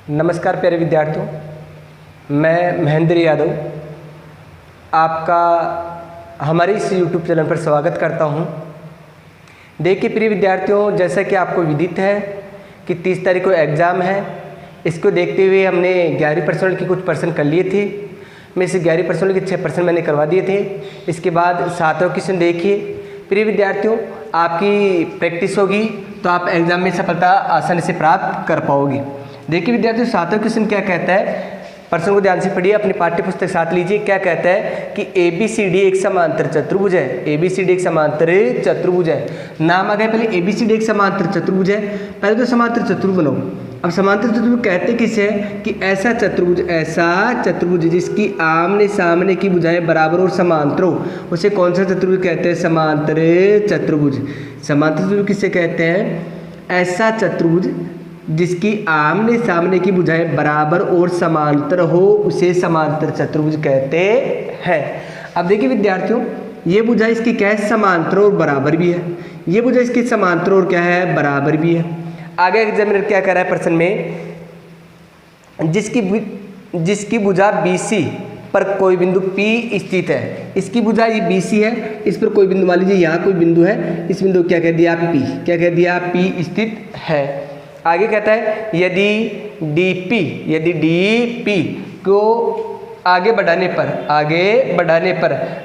नमस्कार प्यारे विद्यार्थियों, मैं महेंद्र यादव आपका हमारे इस YouTube चैनल पर स्वागत करता हूं। देखिए प्रिय विद्यार्थियों, जैसा कि आपको विदित है कि 30 तारीख को एग्ज़ाम है। इसको देखते हुए हमने 11वीं पर्सनल की कुछ प्रश्न कर लिए थे। मैं इस 11वीं पर्सनल के 6 प्रश्न मैंने करवा दिए थे। इसके बाद 7वां क्वेश्चन देखिए प्रिय विद्यार्थियों, आपकी प्रैक्टिस होगी तो आप एग्ज़ाम में सफलता आसानी से प्राप्त कर पाओगे। देखिए विद्यार्थियों, 7वां क्वेश्चन क्या कहता है, प्रश्न को ध्यान से पढ़िए, अपनी पाठ्य पुस्तक साथ लीजिए। क्या कहता है कि ABCD एक समांतर चतुर्भुज है। ABCD एक समांतर चतुर्भुज है। नाम आ गया, पहले ABCD एक समांतर चतुर्भुज है। पहले तो समांतर चतुर्भुज बनाओ। अब समांतर चतुर्भुज कहते किसे है कि ऐसा चतुर्भुज जिसकी आमने सामने की भुजाएं बराबर और समांतर हो, उसे कौन सा चतुर्भुज कहते हैं? समांतर चतुर्भुज। समांतर चतुर्भुज किसे कहते हैं? ऐसा चतुर्भुज जिसकी आमने सामने की भुजाएं बराबर और समांतर हो, उसे समांतर चतुर्भुज कहते हैं। अब देखिए विद्यार्थियों, ये भुजा इसकी क्या है? समांतर और बराबर भी है। ये भुजा इसकी समांतर और क्या है? बराबर भी है। आगे एग्जामिनर क्या कर रहा है प्रश्न में, जिसकी भुजा BC पर कोई बिंदु P स्थित है। इसकी भुजा ये BC है, इस पर कोई बिंदु मान लीजिए यहाँ कोई बिंदु है, इस बिंदु को क्या कह दिया? P। क्या कह दिया? P स्थित है। आगे कहता है यदि DP को आगे बढ़ाने पर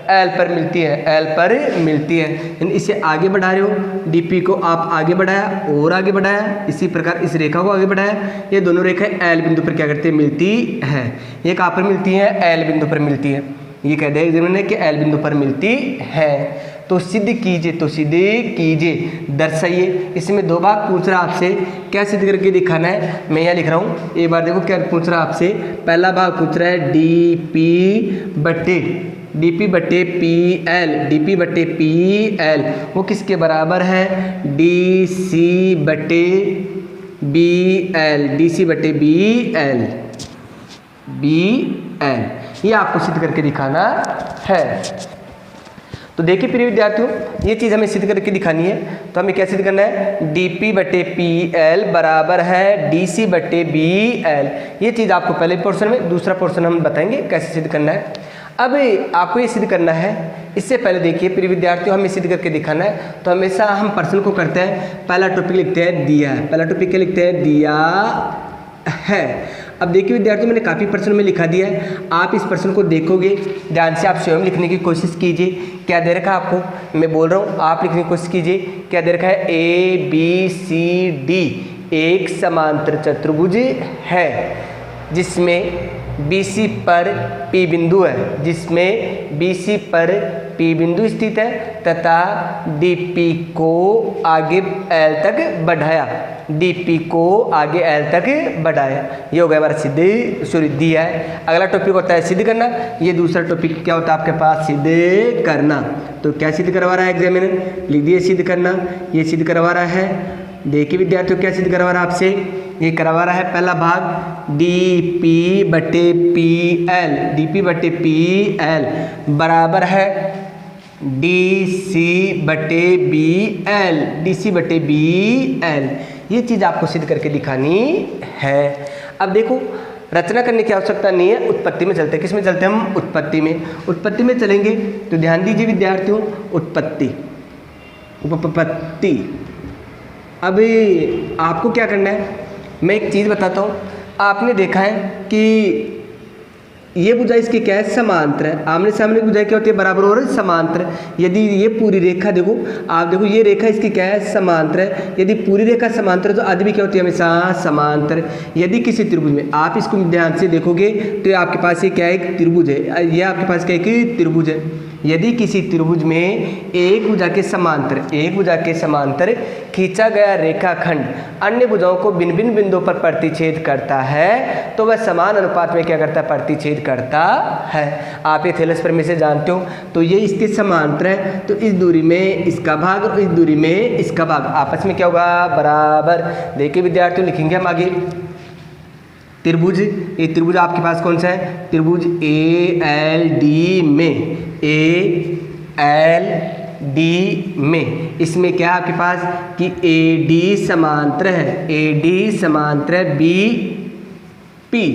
L पर मिलती है, यानी इसे आगे बढ़ा रहे हो, DP को आप आगे बढ़ाया और आगे बढ़ाया, इसी प्रकार इस रेखा को आगे बढ़ाया, ये दोनों रेखाएं L बिंदु पर क्या करती है? मिलती है। ये कहाँ पर मिलती है? L बिंदु पर मिलती है। ये कह दिया जिन्होंने कि L बिंदु पर मिलती है। तो सिद्ध कीजिए, दर्शाइए। इसमें 2 भाग पूछ रहा आपसे, क्या सिद्ध करके दिखाना है? मैं यहाँ लिख रहा हूँ, एक बार देखो क्या पूछ रहा आपसे। पहला भाग पूछ रहा है DP बटे PL, वो किसके बराबर है? DC बटे BL। ये आपको सिद्ध करके दिखाना है। तो देखिए प्रिय विद्यार्थियों, ये चीज़ हमें सिद्ध करके दिखानी है, तो हमें क्या सिद्ध करना है? DP बटे PL बराबर है DC बटे BL। ये चीज़ आपको पहले पोर्शन में, दूसरा पोर्शन हम बताएंगे कैसे सिद्ध करना है। अब आपको ये सिद्ध करना है, इससे पहले देखिए प्रिय विद्यार्थियों, हमें सिद्ध करके दिखाना है तो हमेशा हम प्रश्न को करते हैं, पहला टॉपिक लिखते हैं दिया है। पहला टॉपिक क्या लिखते हैं? दिया है। अब देखिए विद्यार्थियों, मैंने काफ़ी प्रश्न में लिखा दिया है, आप इस प्रश्न को देखोगे, ध्यान से आप स्वयं लिखने की कोशिश कीजिए। क्या दे रखा है आपको? मैं बोल रहा हूँ, आप लिखने की कोशिश कीजिए। क्या दे रखा है? ABCD एक समांतर चतुर्भुज है जिसमें BC पर P बिंदु स्थित है तथा DP को आगे L तक बढ़ाया। ये हो गया हमारा दिया है। अगला टॉपिक होता है सिद्ध करना। ये दूसरा टॉपिक क्या होता है आपके पास? सिद्ध करना। तो क्या सिद्ध करवा रहा है एग्जामिनर? लिख दिए सिद्ध करना। ये सिद्ध करवा रहा है। देखिए विद्यार्थियों, क्या सिद्ध करवा रहा है आपसे? ये करवा रहा है पहला भाग DP बटे PL बराबर है DC बटे BL। ये चीज़ आपको सिद्ध करके दिखानी है। अब देखो, रचना करने की आवश्यकता नहीं है, उत्पत्ति में चलते हैं। किस में चलते हैं हम? उत्पत्ति में चलेंगे। तो ध्यान दीजिए विद्यार्थियों, उपपत्ति। अब आपको क्या करना है, मैं एक चीज़ बताता हूँ। आपने देखा है कि ये भुजा इसकी क्या है? समांतर है। आमने सामने भुजा क्या होती है? बराबर और समांतर। यदि ये पूरी रेखा देखो, आप देखो ये रेखा इसकी क्या है? समांतर है। यदि पूरी रेखा समांतर है तो आदि भी क्या होती है? हमेशा समांतर। यदि किसी त्रिभुज में आप इसको ध्यान से देखोगे तो आपके पास ये क्या है? एक त्रिभुज है। ये आपके पास क्या है? एक त्रिभुज है। यदि किसी त्रिभुज में एक भुजा के समांतर खींचा गया रेखाखंड अन्य भुजाओं को भिन्न भिन्न बिंदुओं पर प्रतिच्छेद करता है तो वह समान अनुपात में क्या करता है? प्रतिच्छेद करता है। आप ये थेलस प्रमेय से जानते हो। तो ये इसके समांतर है, तो इस दूरी में इसका भाग और इस दूरी में इसका भाग आपस में क्या होगा? बराबर। देखिए विद्यार्थियों, लिखेंगे हम आगे त्रिभुज। ये त्रिभुज आपके पास कौन सा है? त्रिभुज ALD में इसमें क्या है आपके पास कि AD समांतर है, पी,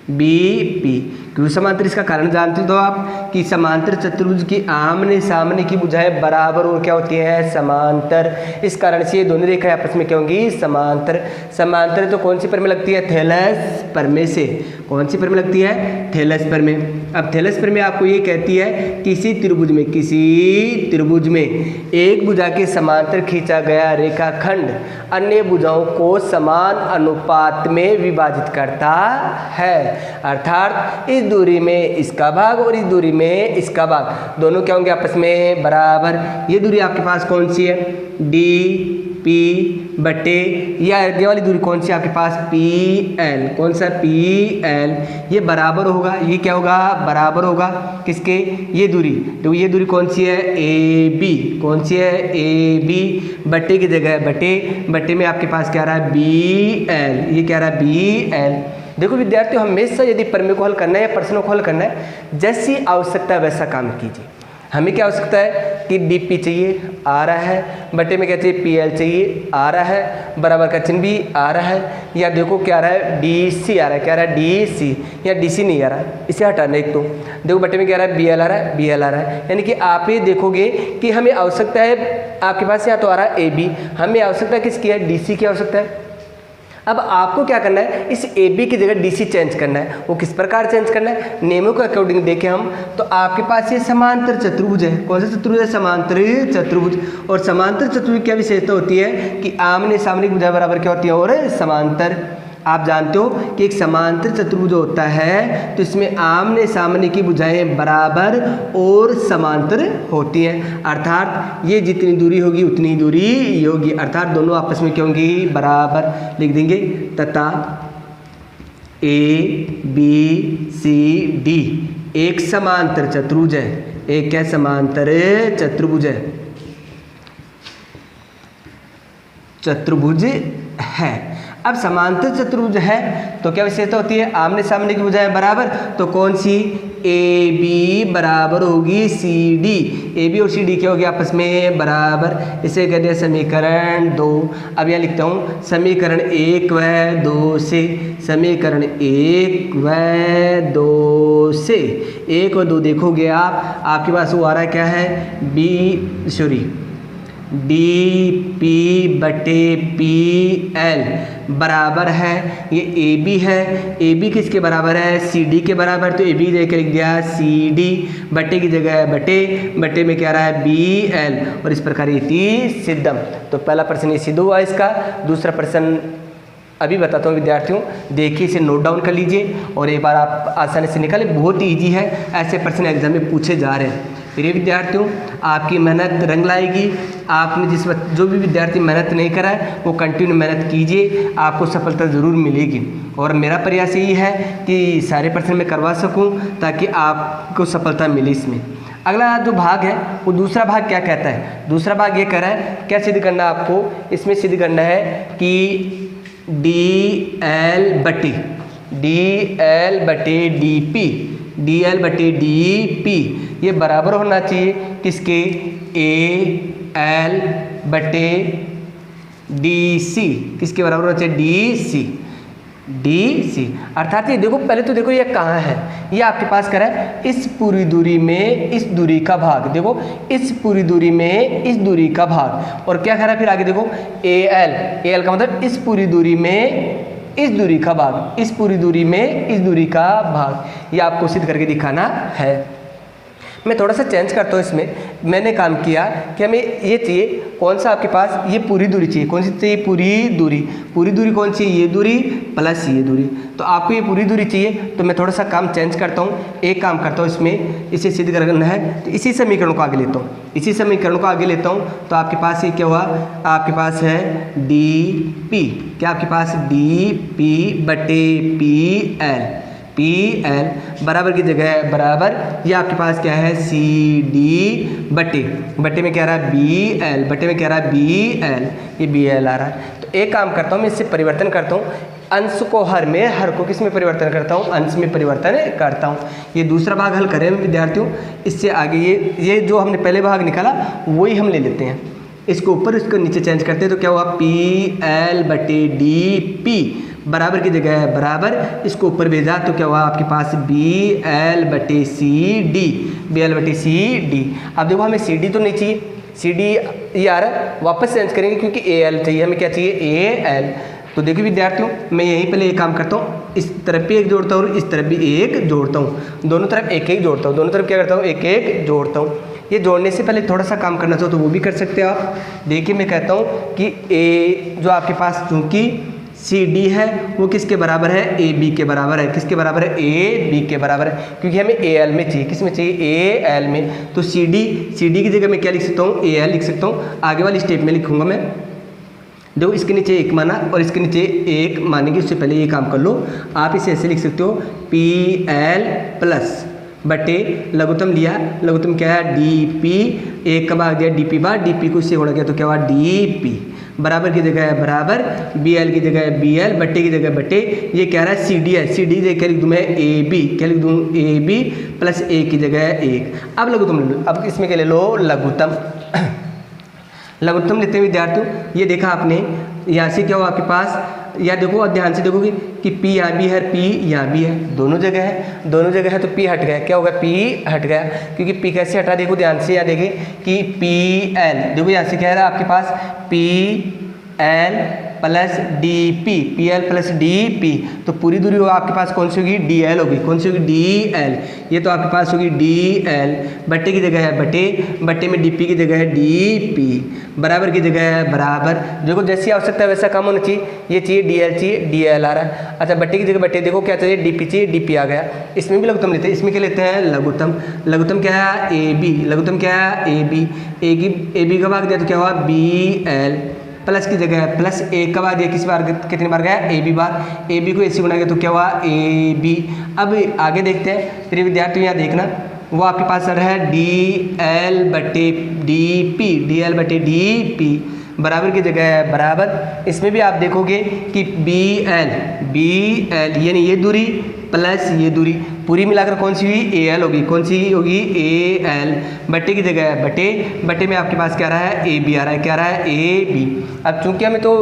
बी पी। क्यों समांतर, इसका कारण जानते हो आप कि समांतर चतुर्भुज की आमने सामने की भुजाएं बराबर और क्या होती है, समांतर। इस कारण से ये दोनों रेखाएं आपस में क्या होंगी, समांतर। समांतर तो कौन सी पर में लगती है, थैलस पर में से। कौन सी पर में लगती है, थैलस पर में। अब थैलस पर में आपको ये कहती है किसी त्रिभुज में एक भुजा के समांतर खींचा गया रेखाखंड अन्य भुजाओं को समान अनुपात में विभाजित करता है। अर्थात इस दूरी में इसका भाग और इस दूरी में इसका भाग दोनों क्या होंगे, आपस में बराबर। ये दूरी आपके पास कौन सी है, डी पी बटे, या आगे वाली दूरी कौन सी आपके पास, पी एल। कौन सा, पी एल। ये बराबर होगा, ये क्या होगा, बराबर होगा किसके, ये दूरी। तो ये दूरी कौन सी है, ए बी। कौन सी है, ए बी। बटे की जगह बटे में आपके पास क्या रहा है, बी एल। ये क्या रहा है, बी एल। देखो विद्यार्थियों, हमेशा यदि प्रमेय को हल करना है या प्रश्नों को हल करना है, जैसी आवश्यकता है वैसा काम कीजिए। हमें क्या आवश्यकता है कि डी पी चाहिए, आ रहा है। बटे में क्या चाहिए, पी एल चाहिए, आ रहा है। बराबर का चिन्ह भी आ रहा है। या देखो क्या आ रहा है, डी सी आ रहा है। क्या आ रहा है, डी सी। या डी सी नहीं आ रहा, इसे हटाना एक। तो देखो बटे में क्या आ रहा है, बी एल आ रहा है, बी एल आ रहा है। यानी कि आप ये देखोगे कि हमें आवश्यकता है, आपके पास या तो आ रहा है ए बी, हमें आवश्यकता किसकी है, डी सी की आवश्यकता है। अब आपको क्या करना है, इस ए बी की जगह डी सी चेंज करना है। वो किस प्रकार चेंज करना है, नियमों के अकॉर्डिंग देखें हम, तो आपके पास ये समांतर चतुर्भुज है। कौन सा चतुर्भुज है, समांतर चतुर्भुज। और समांतर चतुर्भुज की क्या विशेषता होती है कि आमने सामने की भुजाएं बराबर क्या होती है, और समांतर। आप जानते हो कि एक समांतर चतुर्भुज होता है तो इसमें आमने सामने की भुजाएं बराबर और समांतर होती हैं। अर्थात ये जितनी दूरी होगी उतनी दूरी ये होगी। अर्थात दोनों आपस में क्या होंगी, बराबर। लिख देंगे तथा ए बी सी डी एक समांतर चतुर्भुज है। एक क्या समांतर चतुर्भुज है, चतुर्भुज है। अब समांतर चतुर्भुज है तो क्या विशेषता होती है, आमने सामने की भुजाएं बराबर। तो कौन सी, ए बी बराबर होगी सी डी। ए बी और सी डी क्या होगी, आपस में बराबर। इसे कहते हैं समीकरण 2। अब यहाँ लिखता हूँ समीकरण 1 व 2 से। समीकरण 1 व 2 से 1 व 2 देखोगे आप, आपके पास वो आ रहा है क्या है, डी पी बटे पी एल बराबर है, ये ए बी है। ए बी किसके बराबर है, सी डी के बराबर। तो ए बी देकर लिख दिया सी डी, बटे की जगह है बटे में क्या रहा है, बी एल। और इस प्रकार ये सिद्धम। तो पहला प्रश्न ये सिद्ध हुआ इसका। दूसरा प्रश्न अभी बताता हूँ विद्यार्थियों, देखिए इसे नोट डाउन कर लीजिए और एक बार आप आसानी से निकालें। बहुत ईजी है, ऐसे प्रश्न एग्जाम में पूछे जा रहे हैं। प्रिय विद्यार्थियों, आपकी मेहनत रंग लाएगी। आपने जो भी विद्यार्थी मेहनत नहीं करा है वो कंटिन्यू मेहनत कीजिए, आपको सफलता ज़रूर मिलेगी। और मेरा प्रयास यही है कि सारे प्रश्न मैं करवा सकूं ताकि आपको सफलता मिले इसमें। अगला जो भाग है वो दूसरा भाग क्या कहता है, दूसरा भाग ये कह रहा है क्या सिद्ध करना है आपको, इसमें सिद्ध करना है कि डी एल बटे डी पी ये बराबर होना चाहिए किसके, ए एल बटे डी सी। किसके बराबर होना चाहिए, डी सी। अर्थात ये देखो, पहले तो देखो ये कहाँ है, ये आपके पास करा है इस पूरी दूरी में इस दूरी का भाग। देखो इस पूरी दूरी में इस दूरी का भाग। और क्या करा है फिर आगे देखो, ए एल का मतलब इस पूरी दूरी में इस दूरी का भाग, इस पूरी दूरी में इस दूरी का भाग। ये आपको सिद्ध करके दिखाना है। मैं थोड़ा सा चेंज करता हूँ इसमें। मैंने काम किया कि हमें ये चाहिए कौन सा, आपके पास ये पूरी दूरी चाहिए। कौन सी चाहिए, पूरी दूरी कौन सी, ये दूरी प्लस ये दूरी। तो आपको ये पूरी दूरी चाहिए, तो मैं थोड़ा सा काम चेंज करता हूँ। एक काम करता हूँ इसमें, इसे सिद्ध करना है तो इसी समीकरण को आगे लेता हूँ। तो आपके पास ये क्या हुआ, आपके पास है डी पी। क्या आपके पास, डी पी बटे पी एल बराबर की जगह है बराबर। ये आपके पास क्या है, सी डी बटे में क्या रहा है, बी एल। ये बी एल आ रहा है। तो एक काम करता हूँ, मैं इससे परिवर्तन करता हूँ, अंश को हर को किस में परिवर्तन करता हूँ, अंश में परिवर्तन करता हूँ। ये दूसरा भाग हल करें विद्यार्थियों। इससे आगे ये जो हमने पहले भाग निकाला वही हम ले लेते हैं। इसको ऊपर इसको नीचे चेंज करते हैं तो क्या हुआ, पी एल बटे डी पी बराबर की जगह है बराबर, इसको ऊपर भेजा तो क्या हुआ आपके पास BL/CD, BL/CD। अब देखो हमें CD तो नहीं चाहिए, CD ये आ रहा है, वापस चेंज करेंगे क्योंकि AL चाहिए, हमें क्या चाहिए AL। तो देखिए विद्यार्थियों, मैं यहीं पहले एक काम करता हूँ, इस तरफ भी एक जोड़ता हूँ और इस तरफ भी एक जोड़ता हूँ, दोनों तरफ एक एक जोड़ता हूँ, दोनों तरफ क्या करता हूँ एक एक जोड़ता हूँ। ये जोड़ने से पहले थोड़ा सा काम करना चाहो तो वो भी कर सकते हो आप। देखिए मैं कहता हूँ कि A जो आपके पास चूँकि CD है वो किसके बराबर है, AB के बराबर है। किसके बराबर है, AB के बराबर है, क्योंकि हमें AL में चाहिए, किस में चाहिए, AL में। तो CD की जगह मैं क्या लिख सकता हूँ, AL लिख सकता हूँ। आगे वाली स्टेप में लिखूंगा मैं, देखो इसके नीचे एक माना और इसके नीचे एक मानेंगे, उससे पहले ये काम कर लो। आप इसे ऐसे लिख सकते हो PL प्लस बटे लघुत्तम लिया, लघुत्तम क्या है DP, एक का भाग दिया DP को इससे गुणा किया तो क्या हुआ DP। बराबर की जगह है बराबर, BL की जगह है BL, बट्टे की जगह बट्टे। ये कह रहा है CD है, CD क्या लिख दूँ मैं AB, क्या लिख दूँ AB प्लस A की जगह है 1। अब लघुत्तम ले लो, अब इसमें क्या ले लो, लघुत्तम। लघुत्तम लेते हैं विद्यार्थियों, ये देखा आपने, यहाँ से क्या हुआ आपके पास, या देखो और ध्यान से देखोगे कि P यहाँ भी है, P यहाँ भी है, दोनों जगह है, दोनों जगह है तो P हट गया, क्या होगा P हट गया, क्योंकि P कैसे हटा, देखो ध्यान से यहाँ देखें कि PL, देखो यहाँ से क्या है आपके पास PL plus DP, PL plus DP, तो पूरी दूरी होगा आपके पास कौन सी होगी, DL होगी, कौन सी होगी DL, ये तो आपके पास होगी DL। बट्टे की जगह है बट्टे, बट्टे में DP की जगह है DP, बराबर की जगह है बराबर। देखो जैसी आवश्यकता है वैसा काम होना चाहिए, ये चाहिए DL चाहिए, DL आ रहा है। अच्छा बट्टे की जगह बट्टे, देखो क्या चाहिए DP चाहिए, DP आ गया। इसमें भी लघुत्तम लेते हैं, इसमें क्या लेते हैं लघुत्तम। लघुत्तम क्या है AB, लघुत्तम क्या है AB, AB का भाग दिया तो क्या हुआ BL, प्लस की जगह है प्लस, एक का भाग दिया किस बार, कितनी बार गया AB बार, AB को AC गुना गया तो क्या हुआ AB। अब आगे देखते हैं, फिर विद्यार्थी यहाँ देखना, वो आपके पास आ रहा है DL/DP, DL/DP बराबर की जगह है बराबर। इसमें भी आप देखोगे कि BL यानी ये दूरी प्लस ये दूरी पूरी मिलाकर कौन सी हुई, AL होगी, कौन सी होगी AL। बट्टे की जगह है बट्टे, बट्टे में आपके पास क्या रहा है AB आ रहा है, क्या रहा है AB। अब चूंकि हमें तो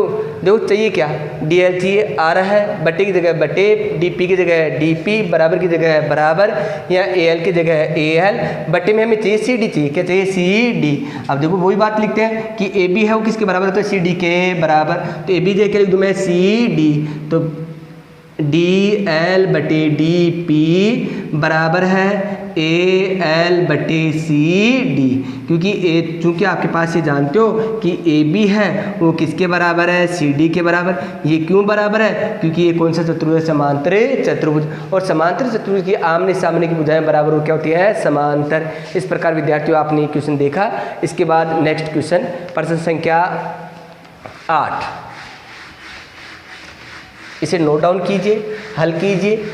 देखो चाहिए क्या, DL चाहिए, आ रहा है बट्टे की जगह बट्टे, DP की जगह है DP, बराबर की जगह है बराबर, या AL की जगह है AL। बट्टे में हमें चाहिए CD चाहिए, क्या चाहिए CD। अब देखो वही बात लिखते हैं कि AB है वो किसके बराबर है, तो CD के बराबर, तो AB जगह लिख दूँ मैं CD, तो DL/DP बराबर है AL/CD, क्योंकि चूँकि आपके पास ये जानते हो कि AB है वो किसके बराबर है, CD के बराबर। ये क्यों बराबर है, क्योंकि ये कौन सा चतुर्भुज है, समांतर चतुर्भुज, और समांतर चतुर्भुज की आमने सामने की भुजाएं बराबर हो क्या होती है, समांतर। इस प्रकार विद्यार्थियों आपने क्वेश्चन देखा। इसके बाद नेक्स्ट क्वेश्चन प्रश्न संख्या 8, इसे नोट डाउन कीजिए, हल कीजिए,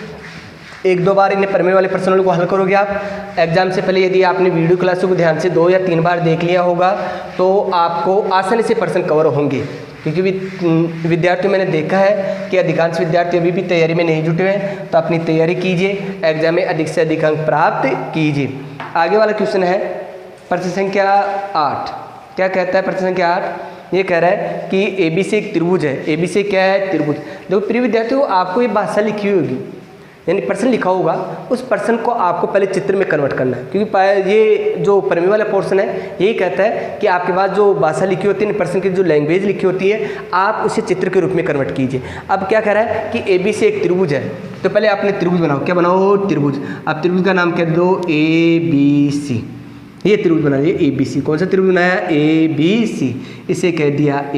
एक दो बार इन्हें प्रमेय वाले प्रश्नों को हल करोगे आप। एग्जाम से पहले यदि आपने वीडियो क्लासों को ध्यान से 2 या 3 बार देख लिया होगा तो आपको आसानी से प्रश्न कवर होंगे, क्योंकि विद्यार्थियों मैंने देखा है कि अधिकांश विद्यार्थी अभी भी तैयारी में नहीं जुटे हैं, तो अपनी तैयारी कीजिए, एग्जाम में अधिक से अधिक अंक प्राप्त कीजिए। आगे वाला क्वेश्चन है प्रश्न संख्या 8। क्या कहता है प्रश्न संख्या 8, ये कह रहा है कि AB से एक त्रिभुज है, AB से क्या है त्रिभुज। देखो प्रिय विद्यार्थियों आपको ये भाषा लिखी होगी, यानी प्रश्न लिखा होगा, उस प्रश्न को आपको पहले चित्र में कन्वर्ट करना है, क्योंकि ये जो प्रमेय वाला पोर्शन है यही कहता है कि आपके पास जो भाषा लिखी होती है, प्रश्न की जो लैंग्वेज लिखी होती है, आप उसे चित्र के रूप में कन्वर्ट कीजिए। अब क्या कह रहा है कि AB से एक त्रिभुज है, तो पहले आपने त्रिभुज बनाओ, क्या बनाओ त्रिभुज। अब त्रिभुज का नाम कह दो ABC, ये त्रिभुज बना दिया ABC। कौन सा त्रिभुज बनाया, ABC। इसे कह दिया A,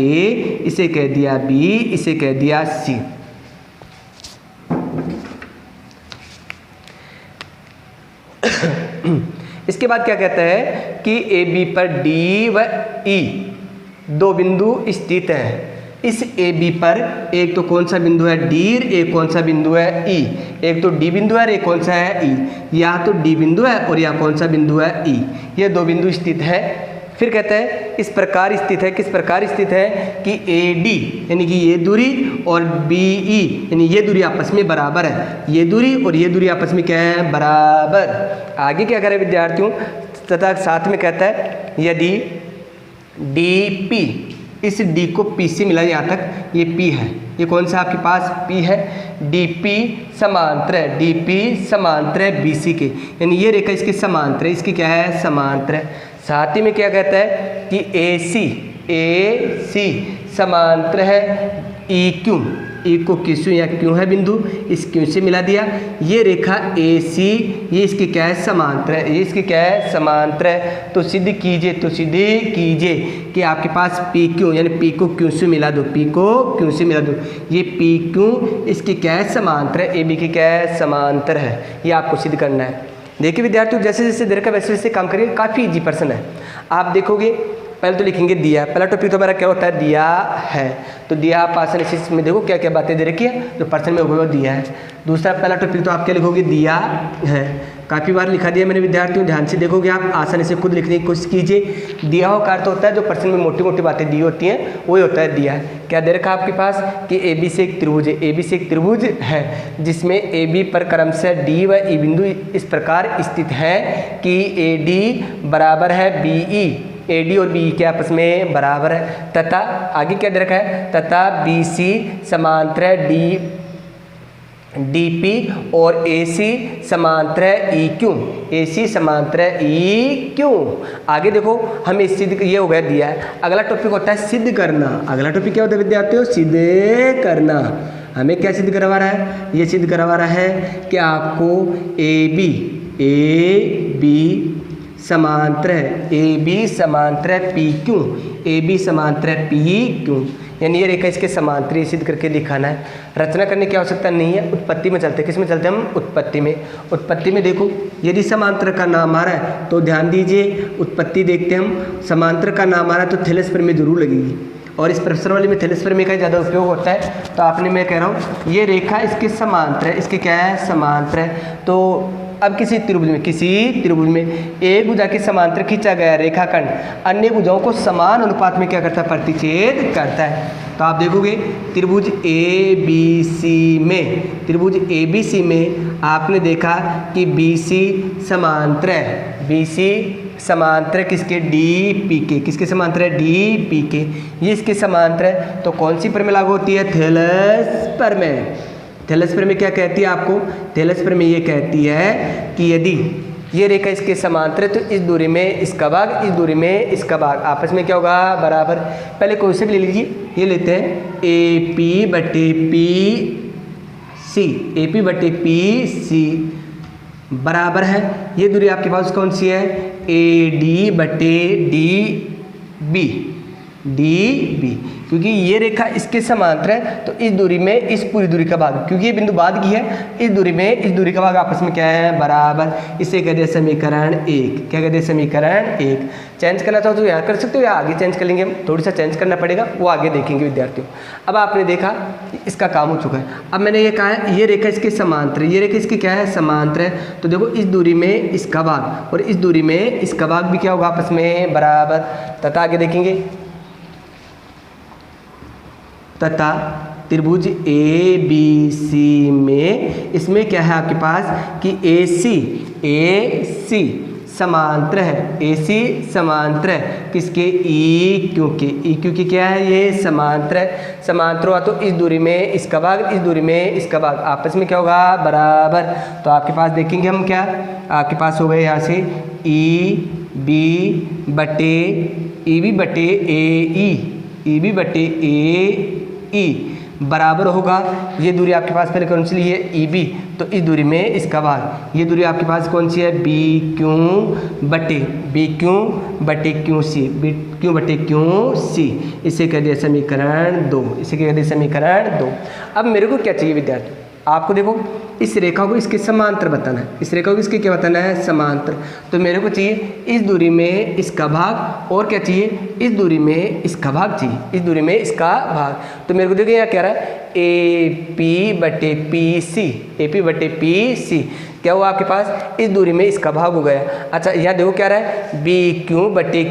इसे कह दिया B, इसे कह दिया C। इसके बाद क्या कहता है कि AB पर D व E 2 बिंदु स्थित हैं। इस AB पर एक तो कौन सा बिंदु है D, एक कौन सा बिंदु है E। एक तो D बिंदु है और एक कौन सा है E। यहाँ तो D बिंदु है और यहाँ कौन सा बिंदु है E। ये 2 बिंदु स्थित है। फिर कहता है इस प्रकार स्थित है, किस प्रकार स्थित है कि AD यानी कि ये दूरी और BE यानी ये दूरी आपस में बराबर है। ये दूरी और ये दूरी आपस में क्या है, बराबर। आगे क्या करें विद्यार्थियों, तथा साथ में कहता है यदि DP, इस D को P से मिला यहाँ तक, ये P है, ये कौन सा आपके पास P है, DP समांतर है, DP समांतर है BC के, यानी ये रेखा इसके समांतर है, इसकी क्या है समांतर है। साथ ही में क्या कहता है कि AC समांतर है EQ, E को किसु या क्यों है बिंदु, इस क्यों से मिला दिया। ये रेखा AC ये इसकी क्या है समांतर है, ये इसकी क्या है समांतर है। तो सिद्ध कीजिए कि आपके पास PQ यानी P को क्यों से मिला दो, P को क्यों से मिला दो, ये PQ इसकी क्या है समांतर है, AB की क्या है समांतर है। ये आपको सिद्ध करना है। देखिए विद्यार्थियों, जैसे जैसे दे रखा वैसे वैसे काम करिए, काफ़ी इजी प्रश्न है। आप देखोगे पहले तो लिखेंगे दिया, पहला टॉपिक तो हमारा क्या होता है दिया है, तो दिया आप आसानी से इसमें देखो क्या क्या बातें दे रखी है, जो प्रश्न में होगा वो दिया है। दूसरा पहला टॉपिक तो आप क्या लिखोगे दिया है, काफ़ी बार लिखा दिया मैंने विद्यार्थियों, ध्यान से देखोगे आप आसानी से खुद लिखने की कोशिश कीजिए। दिया हो का अर्थ होता है जो प्रश्न में मोटी मोटी बातें दी होती हैं वही होता है दिया है। क्या दे रखा आपके पास कि AB से एक त्रिभुज है, AB से एक त्रिभुज है जिसमें AB पर क्रमशः D व E बिंदु इस प्रकार स्थित है कि AD बराबर है BE, AD और BE के आपस में बराबर है, तथा आगे क्या दे रखा है तथा BC समांतर है DP और AC समांतर है EQ, AC समांतर है EQ। आगे देखो हमें सिद्ध, ये हो गया दिया है। अगला टॉपिक होता है सिद्ध करना। अगला टॉपिक क्या होता है विद्यार्थियों, सिद्ध करना। हमें क्या सिद्ध करवा रहा है, ये सिद्ध करवा रहा है कि आपको AB समांतर है, AB समांतर है PQ, AB समांतर है PQ, यानी ये रेखा इसके समांतर ही सिद्ध करके दिखाना है। रचना करने की आवश्यकता नहीं है, उत्पत्ति में चलते हैं। किस में चलते हैं हम, उत्पत्ति में। उत्पत्ति में देखो यदि समांतर का नाम आ रहा है तो ध्यान दीजिए, उत्पत्ति देखते हैं हम, समांतर का नाम आ रहा है तो थैलेस प्रमेय जरूर लगेगी, और इस प्रोफेसर वाले में थैलेस प्रमेय का ज़्यादा उपयोग होता है। तो आपने, मैं कह रहा हूँ ये रेखा इसके समांतर है, इसके क्या है समांतर है। तो अब किसी त्रिभुज में एक भुजा के समांतर खींचा गया रेखाखंड अन्य भुजाओं को समान अनुपात में क्या करता है, प्रतिच्छेद करता है। तो आप देखोगे त्रिभुज ABC में आपने देखा कि BC समांतर है, BC समांतर किसके, DP के, किसके समांतर है, DP के, ये इसके समांतर है। तो कौन सी प्रमेय लागू होती है, थैलेस प्रमेय। थैलेस प्रमेय क्या कहती है आपको, थैलेस प्रमेय ये कहती है कि यदि ये रेखा इसके समांतर है तो इस दूरी में इसका भाग, इस दूरी में इसका भाग आपस में क्या होगा, बराबर। पहले कोई से भी ले लीजिए, ये लेते हैं AP बटे PC बराबर है, ये दूरी आपके पास कौन सी है, AD बटे DB, क्योंकि ये रेखा इसके समांतर है तो इस दूरी में इस पूरी दूरी का भाग, क्योंकि ये बिंदु बाद की है, इस दूरी में इस दूरी का भाग आपस में क्या है, बराबर। इसे कहते हैं समीकरण 1। क्या कहते हैं, समीकरण 1। चेंज करना चाहो तो यहाँ कर सकते हो या आगे चेंज कर लेंगे, थोड़ी सा चेंज करना पड़ेगा, वो आगे देखेंगे विद्यार्थियों। अब आपने देखा इसका काम हो चुका है। अब मैंने ये कहा है ये रेखा इसके समांतर है, ये रेखा इसकी क्या है, समांतर है। तो देखो इस दूरी में इसका भाग और इस दूरी में इसका भाग भी क्या होगा, आपस में बराबर। तथा आगे देखेंगे, तथा त्रिभुज ABC में इसमें क्या है आपके पास कि AC समांतर है, AC समांतर है किसके, EQ के, EQ की क्या है, ये समांतर है। समांतर हुआ तो इस दूरी में इसका भाग, इस दूरी में इसका भाग आपस में क्या होगा, बराबर। तो आपके पास देखेंगे हम क्या, आपके पास हो गए यहाँ से EB बटे AE बराबर होगा, ये दूरी आपके पास पहले कौन सी ली है, EB, तो इस दूरी में इसका भाग, ये दूरी आपके पास कौन सी है, BQ बटे QC, इसे कह दिया समीकरण 2, इसे कह दिया समीकरण 2। अब मेरे को क्या चाहिए विद्यार्थी, आपको देखो इस रेखा को इसके समांतर बताना है, इस रेखा को इसके क्या बताना है, समांतर। तो मेरे को चाहिए इस दूरी में इसका भाग और क्या चाहिए, इस दूरी में इसका भाग चाहिए, इस दूरी में इसका भाग। तो मेरे को देखिए यहाँ कह रहा है AP बटे PC क्या हुआ आपके पास, इस दूरी में इसका भाग हो गया। अच्छा यहाँ देखो क्या रहा है, BQ बटे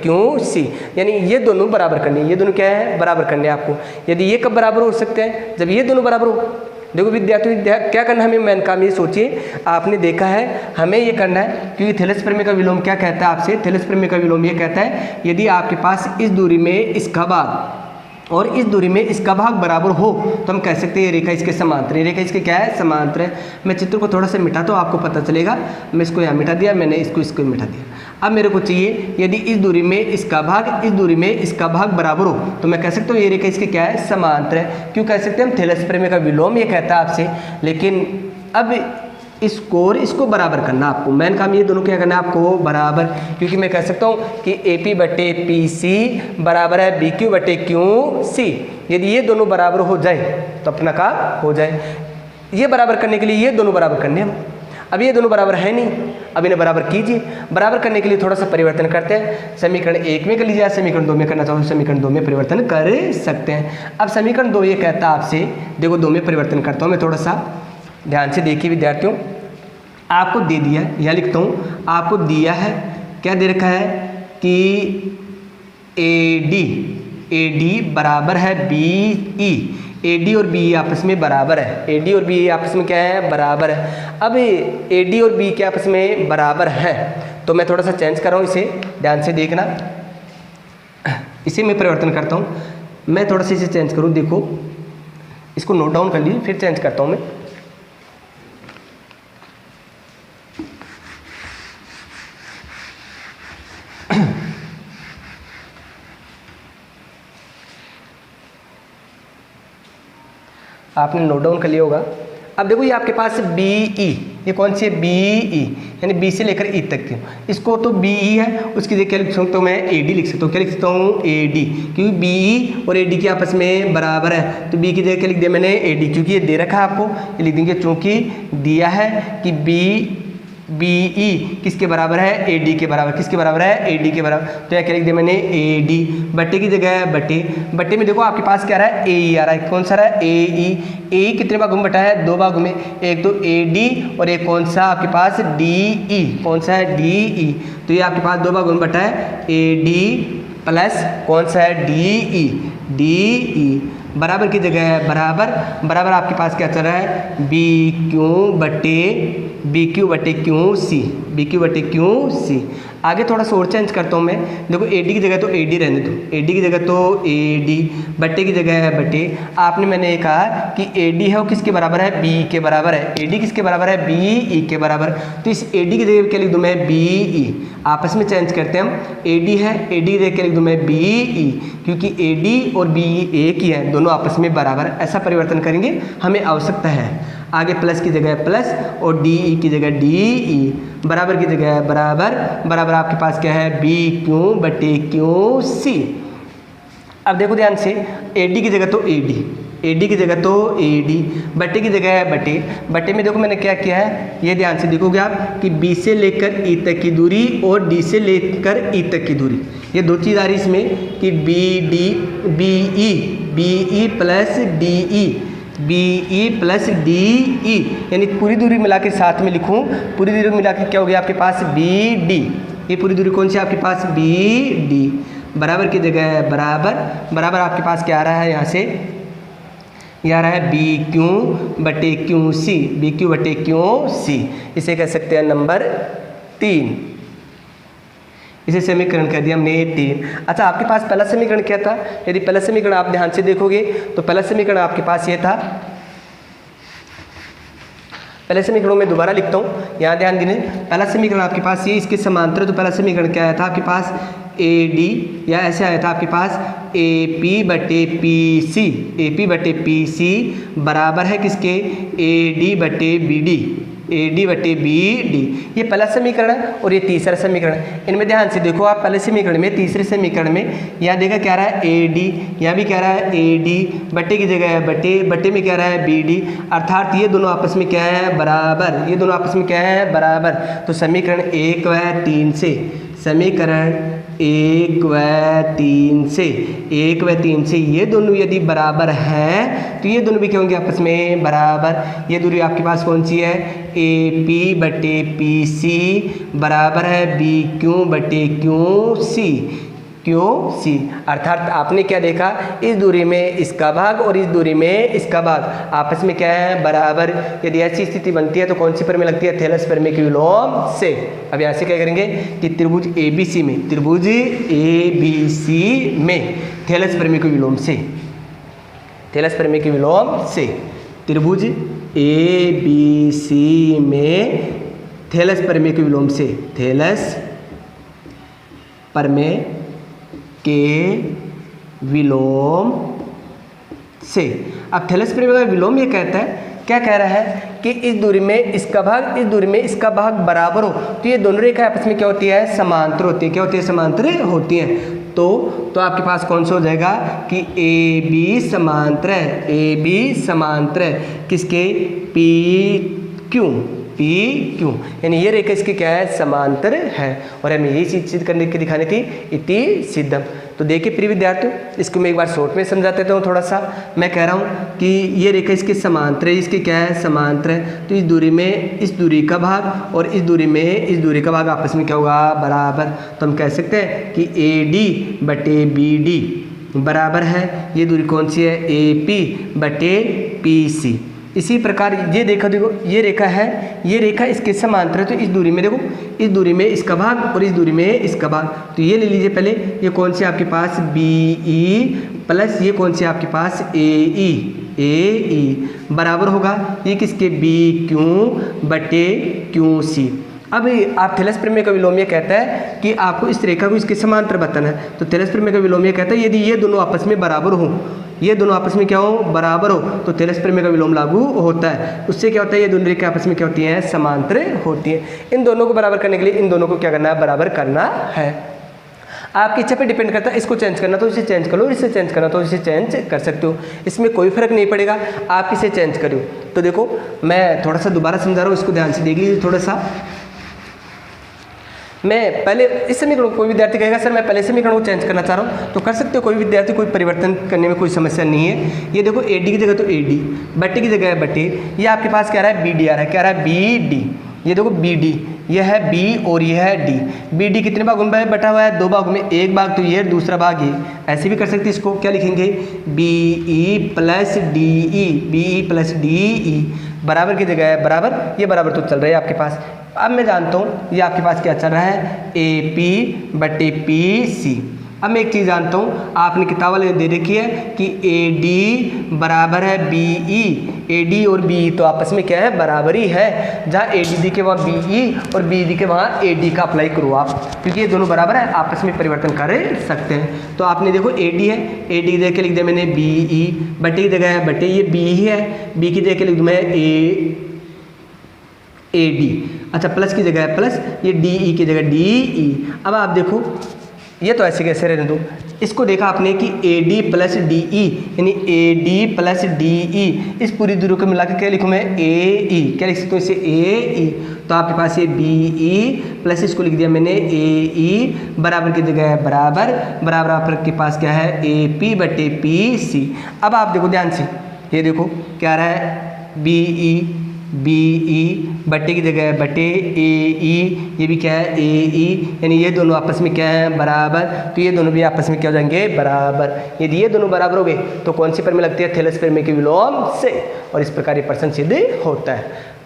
QC, यानी ये दोनों बराबर करने, ये दोनों क्या है, बराबर करने आपको। यदि ये कब बराबर हो सकते हैं, जब ये दोनों बराबर हो। देखो विद्यार्थियों क्या करना है हमें, मेन काम ये सोचिए, आपने देखा है हमें ये करना है, क्योंकि थैलेस प्रमेय का विलोम क्या कहता है आपसे, थैलेस प्रमेय का विलोम ये कहता है यदि आपके पास इस दूरी में इसका भाग और इस दूरी में इसका भाग बराबर हो तो हम कह सकते हैं ये रेखा इसके समांतर है। रेखा इसके क्या है? समांतर है। मैं चित्र को थोड़ा सा मिटा तो आपको पता चलेगा। मैं इसको यहाँ मिटा दिया, मैंने इसको मिटा दिया। अब मेरे को चाहिए यदि इस दूरी में इसका भाग इस दूरी में इसका भाग बराबर हो तो मैं कह सकता हूँ ये रेखा इसके क्या है? समांतर है। क्यों कह सकते हैं हम? थैलस प्रेमी का विलोम ये कहता है आपसे। लेकिन अब इसको और इसको बराबर करना आपको, मेन काम ये दोनों क्या करना है आपको? बराबर। क्योंकि मैं कह सकता हूँ कि AP/PC बराबर है BQ/QC। यदि ये दोनों बराबर हो जाए तो अपना काम हो जाए। ये बराबर करने के लिए ये दोनों बराबर करने हम, अब ये दोनों बराबर है नहीं, अब इन्हें बराबर कीजिए। बराबर करने के लिए थोड़ा सा परिवर्तन करते हैं। समीकरण 1 में कर लीजिए, समीकरण 2 में करना चाहो समीकरण 2 में परिवर्तन कर सकते हैं। अब समीकरण 2 ये कहता है आपसे, देखो 2 में परिवर्तन करता हूँ मैं, थोड़ा सा ध्यान से देखिए विद्यार्थियों। आपको दे दिया है, यह लिखता हूँ, आपको दिया है क्या दे रखा है कि AD बराबर है BE। AD और BE आपस में बराबर है। AD और BE आपस में क्या है? बराबर है। अब AD और BE के आपस में बराबर है तो मैं थोड़ा सा चेंज कर रहा हूँ, इसे ध्यान से देखना। इसे मैं परिवर्तन करता हूँ, मैं थोड़ा सा इसे चेंज करूँ, देखो इसको नोट डाउन कर लीजिए, फिर चेंज करता हूँ मैं। आपने नोट डाउन कर लिया होगा। अब देखो ये आपके पास BE, ये कौन सी है? BE, यानी B से लेकर E तक की। इसको तो BE है, उसकी जगह क्या लिख सकता हूँ मैं? AD लिख सकता हूँ। क्या लिख सकता हूँ? AD, क्योंकि BE और AD के आपस में बराबर है। तो B की जगह क्या लिख दिया मैंने? AD, क्योंकि ये दे रखा है आपको, ये लिख देंगे चूँकि दिया है कि BE किसके बराबर है? AD के बराबर। किसके बराबर है? AD के बराबर। तो यह क्या लिख दिया मैंने? AD। बट्टे की जगह है बट्टे में देखो आपके पास क्या रहा है? AE आ रहा है। कौन सा रहा है? AE कितने भागों में बटा है? 2 भागों में। एक तो AD और एक कौन सा आपके पास? DE। कौन सा है? DE। तो ये आपके पास 2 भागों में बटा है AD प्लस कौन सा है? DE बराबर की जगह है बराबर आपके पास क्या चल रहा है? BQ/QC। आगे थोड़ा सा और चेंज करता हूँ मैं। देखो AD की जगह तो AD रहने दो, AD की जगह तो AD, बट्टे की जगह है बट्टे। आपने मैंने ये कहा कि AD है वो किसके बराबर है? BE के बराबर है। AD किसके बराबर है? BE के बराबर। तो इस AD की जगह क्या लिख दूँ मैं? BE। आपस में चेंज करते हैं हम। AD है, AD की जगह क्या लिख दूँ मैं? BE, क्योंकि AD और BE एक ही है, दोनों आपस में बराबर। ऐसा परिवर्तन करेंगे, हमें आवश्यकता है। आगे प्लस की जगह प्लस और DE की जगह DE, बराबर की जगह बराबर आपके पास क्या है? BQ/QC। अब देखो ध्यान से, AD की जगह तो AD की जगह तो AD, बट्टे की जगह है बट्टे में देखो मैंने क्या किया है, ये ध्यान से देखोगे आप कि B से लेकर E तक की दूरी और D से लेकर E तक की दूरी, ये दो चीज़ आ रही इसमें कि BE प्लस DE, यानी पूरी दूरी मिला के साथ में लिखूं, पूरी दूरी मिला के क्या हो गया आपके पास? BD। ये पूरी दूरी कौन सी आपके पास? BD। बराबर की जगह है बराबर आपके पास क्या आ रहा है? यहाँ से ये आ रहा है BQ/QC। इसे कह सकते हैं नंबर 3। इसे समीकरण कह दिया हमने 3। अच्छा, आपके पास पहला समीकरण क्या था? यदि पहला समीकरण आप ध्यान से देखोगे तो पहला समीकरण आपके पास ये था। पहले समीकरण में दोबारा लिखता हूँ, यहाँ ध्यान देने। पहला समीकरण आपके पास ये इसके समांतर, तो पहला समीकरण क्या आया था आपके पास? AD, या ऐसे आया था आपके पास AP/PC बराबर है किसके? AD/BD। ये पहला समीकरण है और ये तीसरा समीकरण है। इनमें ध्यान से देखो आप, पहले समीकरण में तीसरे समीकरण में यहाँ देखा क्या रहा है? AD, यहाँ भी क्या रहा है? AD, बट्टे की जगह है बट्टे में क्या रहा है? BD, अर्थात ये दोनों आपस में क्या है? बराबर। तो समीकरण 1 व 3 से, समीकरण 1 व 3 से ये दोनों यदि बराबर हैं तो ये दोनों भी क्या होंगे? आपस में बराबर। ये दूरी आपके पास कौन सी है? AP/PC बराबर है BQ/QC। अर्थात आपने क्या देखा? इस दूरी में इसका भाग और इस दूरी में इसका भाग आपस में क्या है? बराबर। यदि ऐसी स्थिति बनती है तो कौन सी प्रमेय लगती है? थैलस प्रमेय के विलोम से। अब यहाँ से क्या करेंगे कि त्रिभुज ABC में थैलस प्रमेय के विलोम से थेलस परिमेय के विलोम से त्रिभुज ए बी सी में थेलस परिमेय के विलोम से, थेलस परिमेय के विलोम से। अब थेलस परिमेय का विलोम ये कहता है, क्या कह रहा है कि इस दूरी में इसका भाग, इस दूरी में इसका भाग बराबर हो, तो ये दोनों रेखा आपस में क्या होती है, समांतर होती है। क्या होती है, समांतर होती है। तो आपके पास कौन सा हो जाएगा कि ए बी समांतर है, ए बी समांतर है किसके, पी क्यू, पी क्यू, यानी ये रेखा इसकी क्या है, समांतर है। और हमें यही चीज सिद्ध करने की दिखानी थी, इति सिद्धम। तो देखिए प्रिय विद्यार्थियों, इसको मैं एक बार शॉर्ट में समझा देता हूँ थोड़ा सा। मैं कह रहा हूँ कि ये रेखा इसके समांतर है, इसकी क्या है, समांतर है। तो इस दूरी में इस दूरी का भाग और इस दूरी में इस दूरी का भाग आपस में क्या होगा, बराबर। तो हम कह सकते हैं कि ए डी बटे बी डी बराबर है, ये दूरी कौन सी है, ए पी बटे पी सी। इसी प्रकार ये देखो ये रेखा है, ये रेखा इसके समांतर है। तो इस दूरी में देखो, इस दूरी में इसका भाग और इस दूरी में इसका भाग, तो ये ले लीजिए पहले, ये कौन सी आपके पास बी ई प्लस ये कौन सी आपके पास ए ई बराबर होगा ये किसके, बी क्यू बटे क्यू सी। अब आप थेलस परिमेय का विलोम ये कहता है कि आपको इस रेखा को इसके समांतर बताना है। तो थेलस परिमेय का विलोम ये कहता है यदि ये दोनों आपस में बराबर हो, ये दोनों आपस में क्या हो, बराबर हो, तो थेलस परिमेय का विलोम लागू होता है। उससे क्या होता है, ये दोनों रेखा आपस में क्या होती हैं, समांतर होती है। इन दोनों को बराबर करने के लिए इन दोनों को क्या करना है, बराबर करना है। आपकी इच्छा पे डिपेंड करता है, इसको चेंज करना तो इसे चेंज कर लो, इसे चेंज करना तो इसे चेंज कर सकते हो, इसमें कोई फर्क नहीं पड़ेगा, आप इसे चेंज करो। तो देखो मैं थोड़ा सा दोबारा समझा रहा हूँ, इसको ध्यान से देख लीजिए थोड़ा सा। मैं पहले इस समीकरण, कोई विद्यार्थी कहेगा सर मैं पहले समीकरण को चेंज करना चाह रहा हूँ, तो कर सकते हो, कोई विद्यार्थी, कोई परिवर्तन करने में कोई समस्या नहीं है। ये देखो ए डी की जगह तो ए डी, बट्टे की जगह है बट्टे, ये आपके पास क्या रहा है, बी डी आ रहा है, क्या रहा है, बी डी। ये देखो बी डी, यह है बी और यह है डी। बी डी कितने भागों में बटा हुआ है, दो भागों में, एक भाग तो ये दूसरा भाग ये। ऐसे भी कर सकते हैं, इसको क्या लिखेंगे, B E plus D E, B E plus D E बराबर की जगह है बराबर, ये बराबर तो चल रहा है आपके पास। अब मैं जानता हूँ ये आपके पास क्या चल रहा है, ए पी बटे पी सी। अब मैं एक चीज़ जानता हूँ, आपने किताब वाले दे रखी है कि ए डी बराबर है बी ई, ए डी और बी ई तो आपस में क्या है, बराबर ही है। जहाँ ए डी दी के वहाँ बी ई और बी डी के वहाँ ए डी का अप्लाई करो आप, क्योंकि ये दोनों बराबर है, आपस में परिवर्तन कर सकते हैं। तो आपने देखो ए डी है, ए डी की जगह लिख दिया मैंने बी ई, बटे की जगह है बटे, ये बी ही है, बी की जगह लिख दूँ मैं ए डी, अच्छा प्लस की जगह है प्लस, ये डी ई की जगह डी ई। अब आप देखो ये तो ऐसे कैसे रहने दो, इसको देखा आपने कि A D plus D E, यानी A D plus D E, इस पूरी दूरी को मिला के क्या लिखूँ मैं, ए ई, क्या लिख सकते हो इसे, ए ई। तो आपके पास ये बी ई प्लस इसको लिख दिया मैंने ए ई, बराबर की जगह है बराबर, बराबर आपके पास क्या है, ए पी बटे पी सी। अब आप देखो ध्यान से, ये देखो क्या रहा है, बी ई, बी ई बटे की जगह है बटे, ए ई, ये भी क्या है, ए ई, यानी ये दोनों आपस में क्या है, बराबर। तो ये दोनों भी आपस में क्या हो जाएंगे, बराबर। यदि ये दोनों बराबर हो गए तो कौन सी परिमेय लगती है, थेलस परिमेय के विलोम से, और इस प्रकार ये प्रश्न सिद्ध होता है।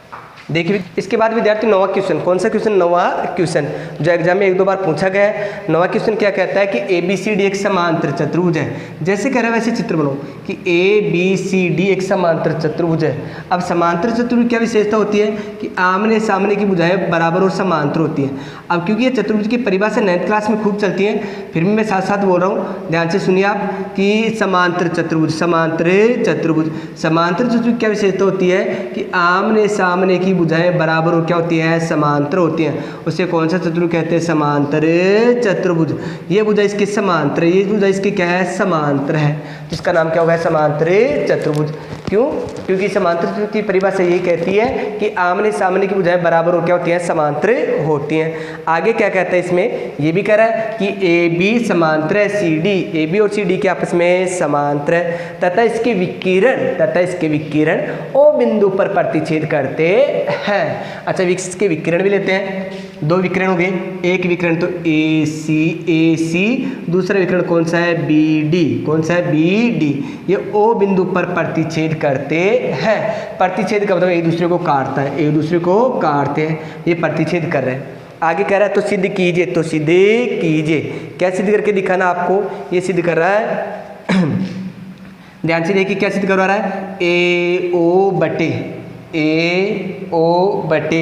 देखिए इसके बाद विद्यार्थी नौवां क्वेश्चन, कौन सा क्वेश्चन, नौवां क्वेश्चन जो एग्जाम में एक दो बार पूछा गया है। नौवां क्वेश्चन क्या कहता है कि ए बी सी डी एक समांतर चतुर्भुज है। जैसे कह रहा है वैसे चित्र बनाओ कि ए बी सी डी एक समांतर चतुर्भुज है। अब समांतर चतुर्भुज क्या विशेषता होती है कि आमने सामने की भुजाएं बराबर और समांतर होती हैं। अब क्योंकि ये चतुर्भुज की परिभाषा 9th क्लास में खूब चलती है, फिर भी मैं साथ साथ बोल रहा हूँ, ध्यान से सुनिए आप कि समांतर चतुर्भुज, समांतर चतुर्भुज, समांतर चतुर्भुज क्या विशेषता होती है कि आमने सामने की भुजाएं बराबर और क्या होती है, समांतर होती हैं। उसे कौन सा चतुर्भुज कहते हैं, समांतर चतुर्भुज। ये भुजा इसके समांतर है, ये भुजा इसके क्या है, समांतर है, जिसका नाम क्या होगा, समांतर चतुर्भुज। क्यों, क्योंकि समांतर चतुर्भुज की परिभाषा यही कहती है कि आमने सामने की भुजाएं बराबर और क्या होती हैं, समांतर होती हैं। आगे क्या कहता है इसमें, ये भी कह रहा है कि ए बी समांतर है सी डी, ए बी और सी डी के आपस में समांतर है तथा इसके विकिरण ओ बिंदु पर प्रतिच्छेद करते हैं। अच्छा इसके विकिरण भी लेते हैं, दो विकिरण हो गए, एक विकिरण तो ए सी, दूसरा विकिरण कौन सा है, बी डी, कौन सा है, बी डी। ये ओ बिंदु पर प्रतिच्छेद करते हैं। प्रतिच्छेद का मतलब एक दूसरे को काटता है, एक दूसरे को काटते हैं, ये प्रतिच्छेद कर रहे हैं। आगे कह रहा है तो सिद्ध कीजिए, तो सिद्ध कीजिए, क्या सिद्ध करके दिखाना आपको, ये सिद्ध कर रहा है ध्यान से देखिए क्या सिद्ध करवा रहा है, ए ओ बटे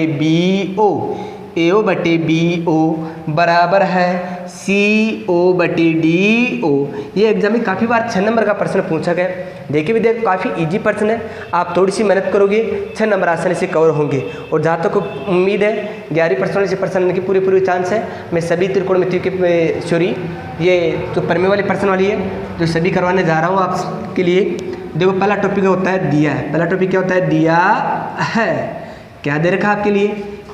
बी ओ, ए ओ बटे बी ओ बराबर है सी ओ बटे डी ओ। ये एग्जाम में काफ़ी बार 6 नंबर का प्रश्न पूछा गया। देखिए विद्यार्थी काफ़ी इजी प्रश्न है, आप थोड़ी सी मेहनत करोगे 6 नंबर आसानी से कवर होंगे। और जहाँ तक उम्मीद है 11वीं प्रश्न से प्रश्न लेने की पूरी चांस है। मैं सभी त्रिकोणमितियों के सॉरी ये जो परमे वाली प्रश्न वाली है जो सभी करवाने जा रहा हूँ आपके लिए। देखो पहला टॉपिक होता है दिया है, पहला टॉपिक क्या होता है, दिया है। क्या दे रखा है आपके लिए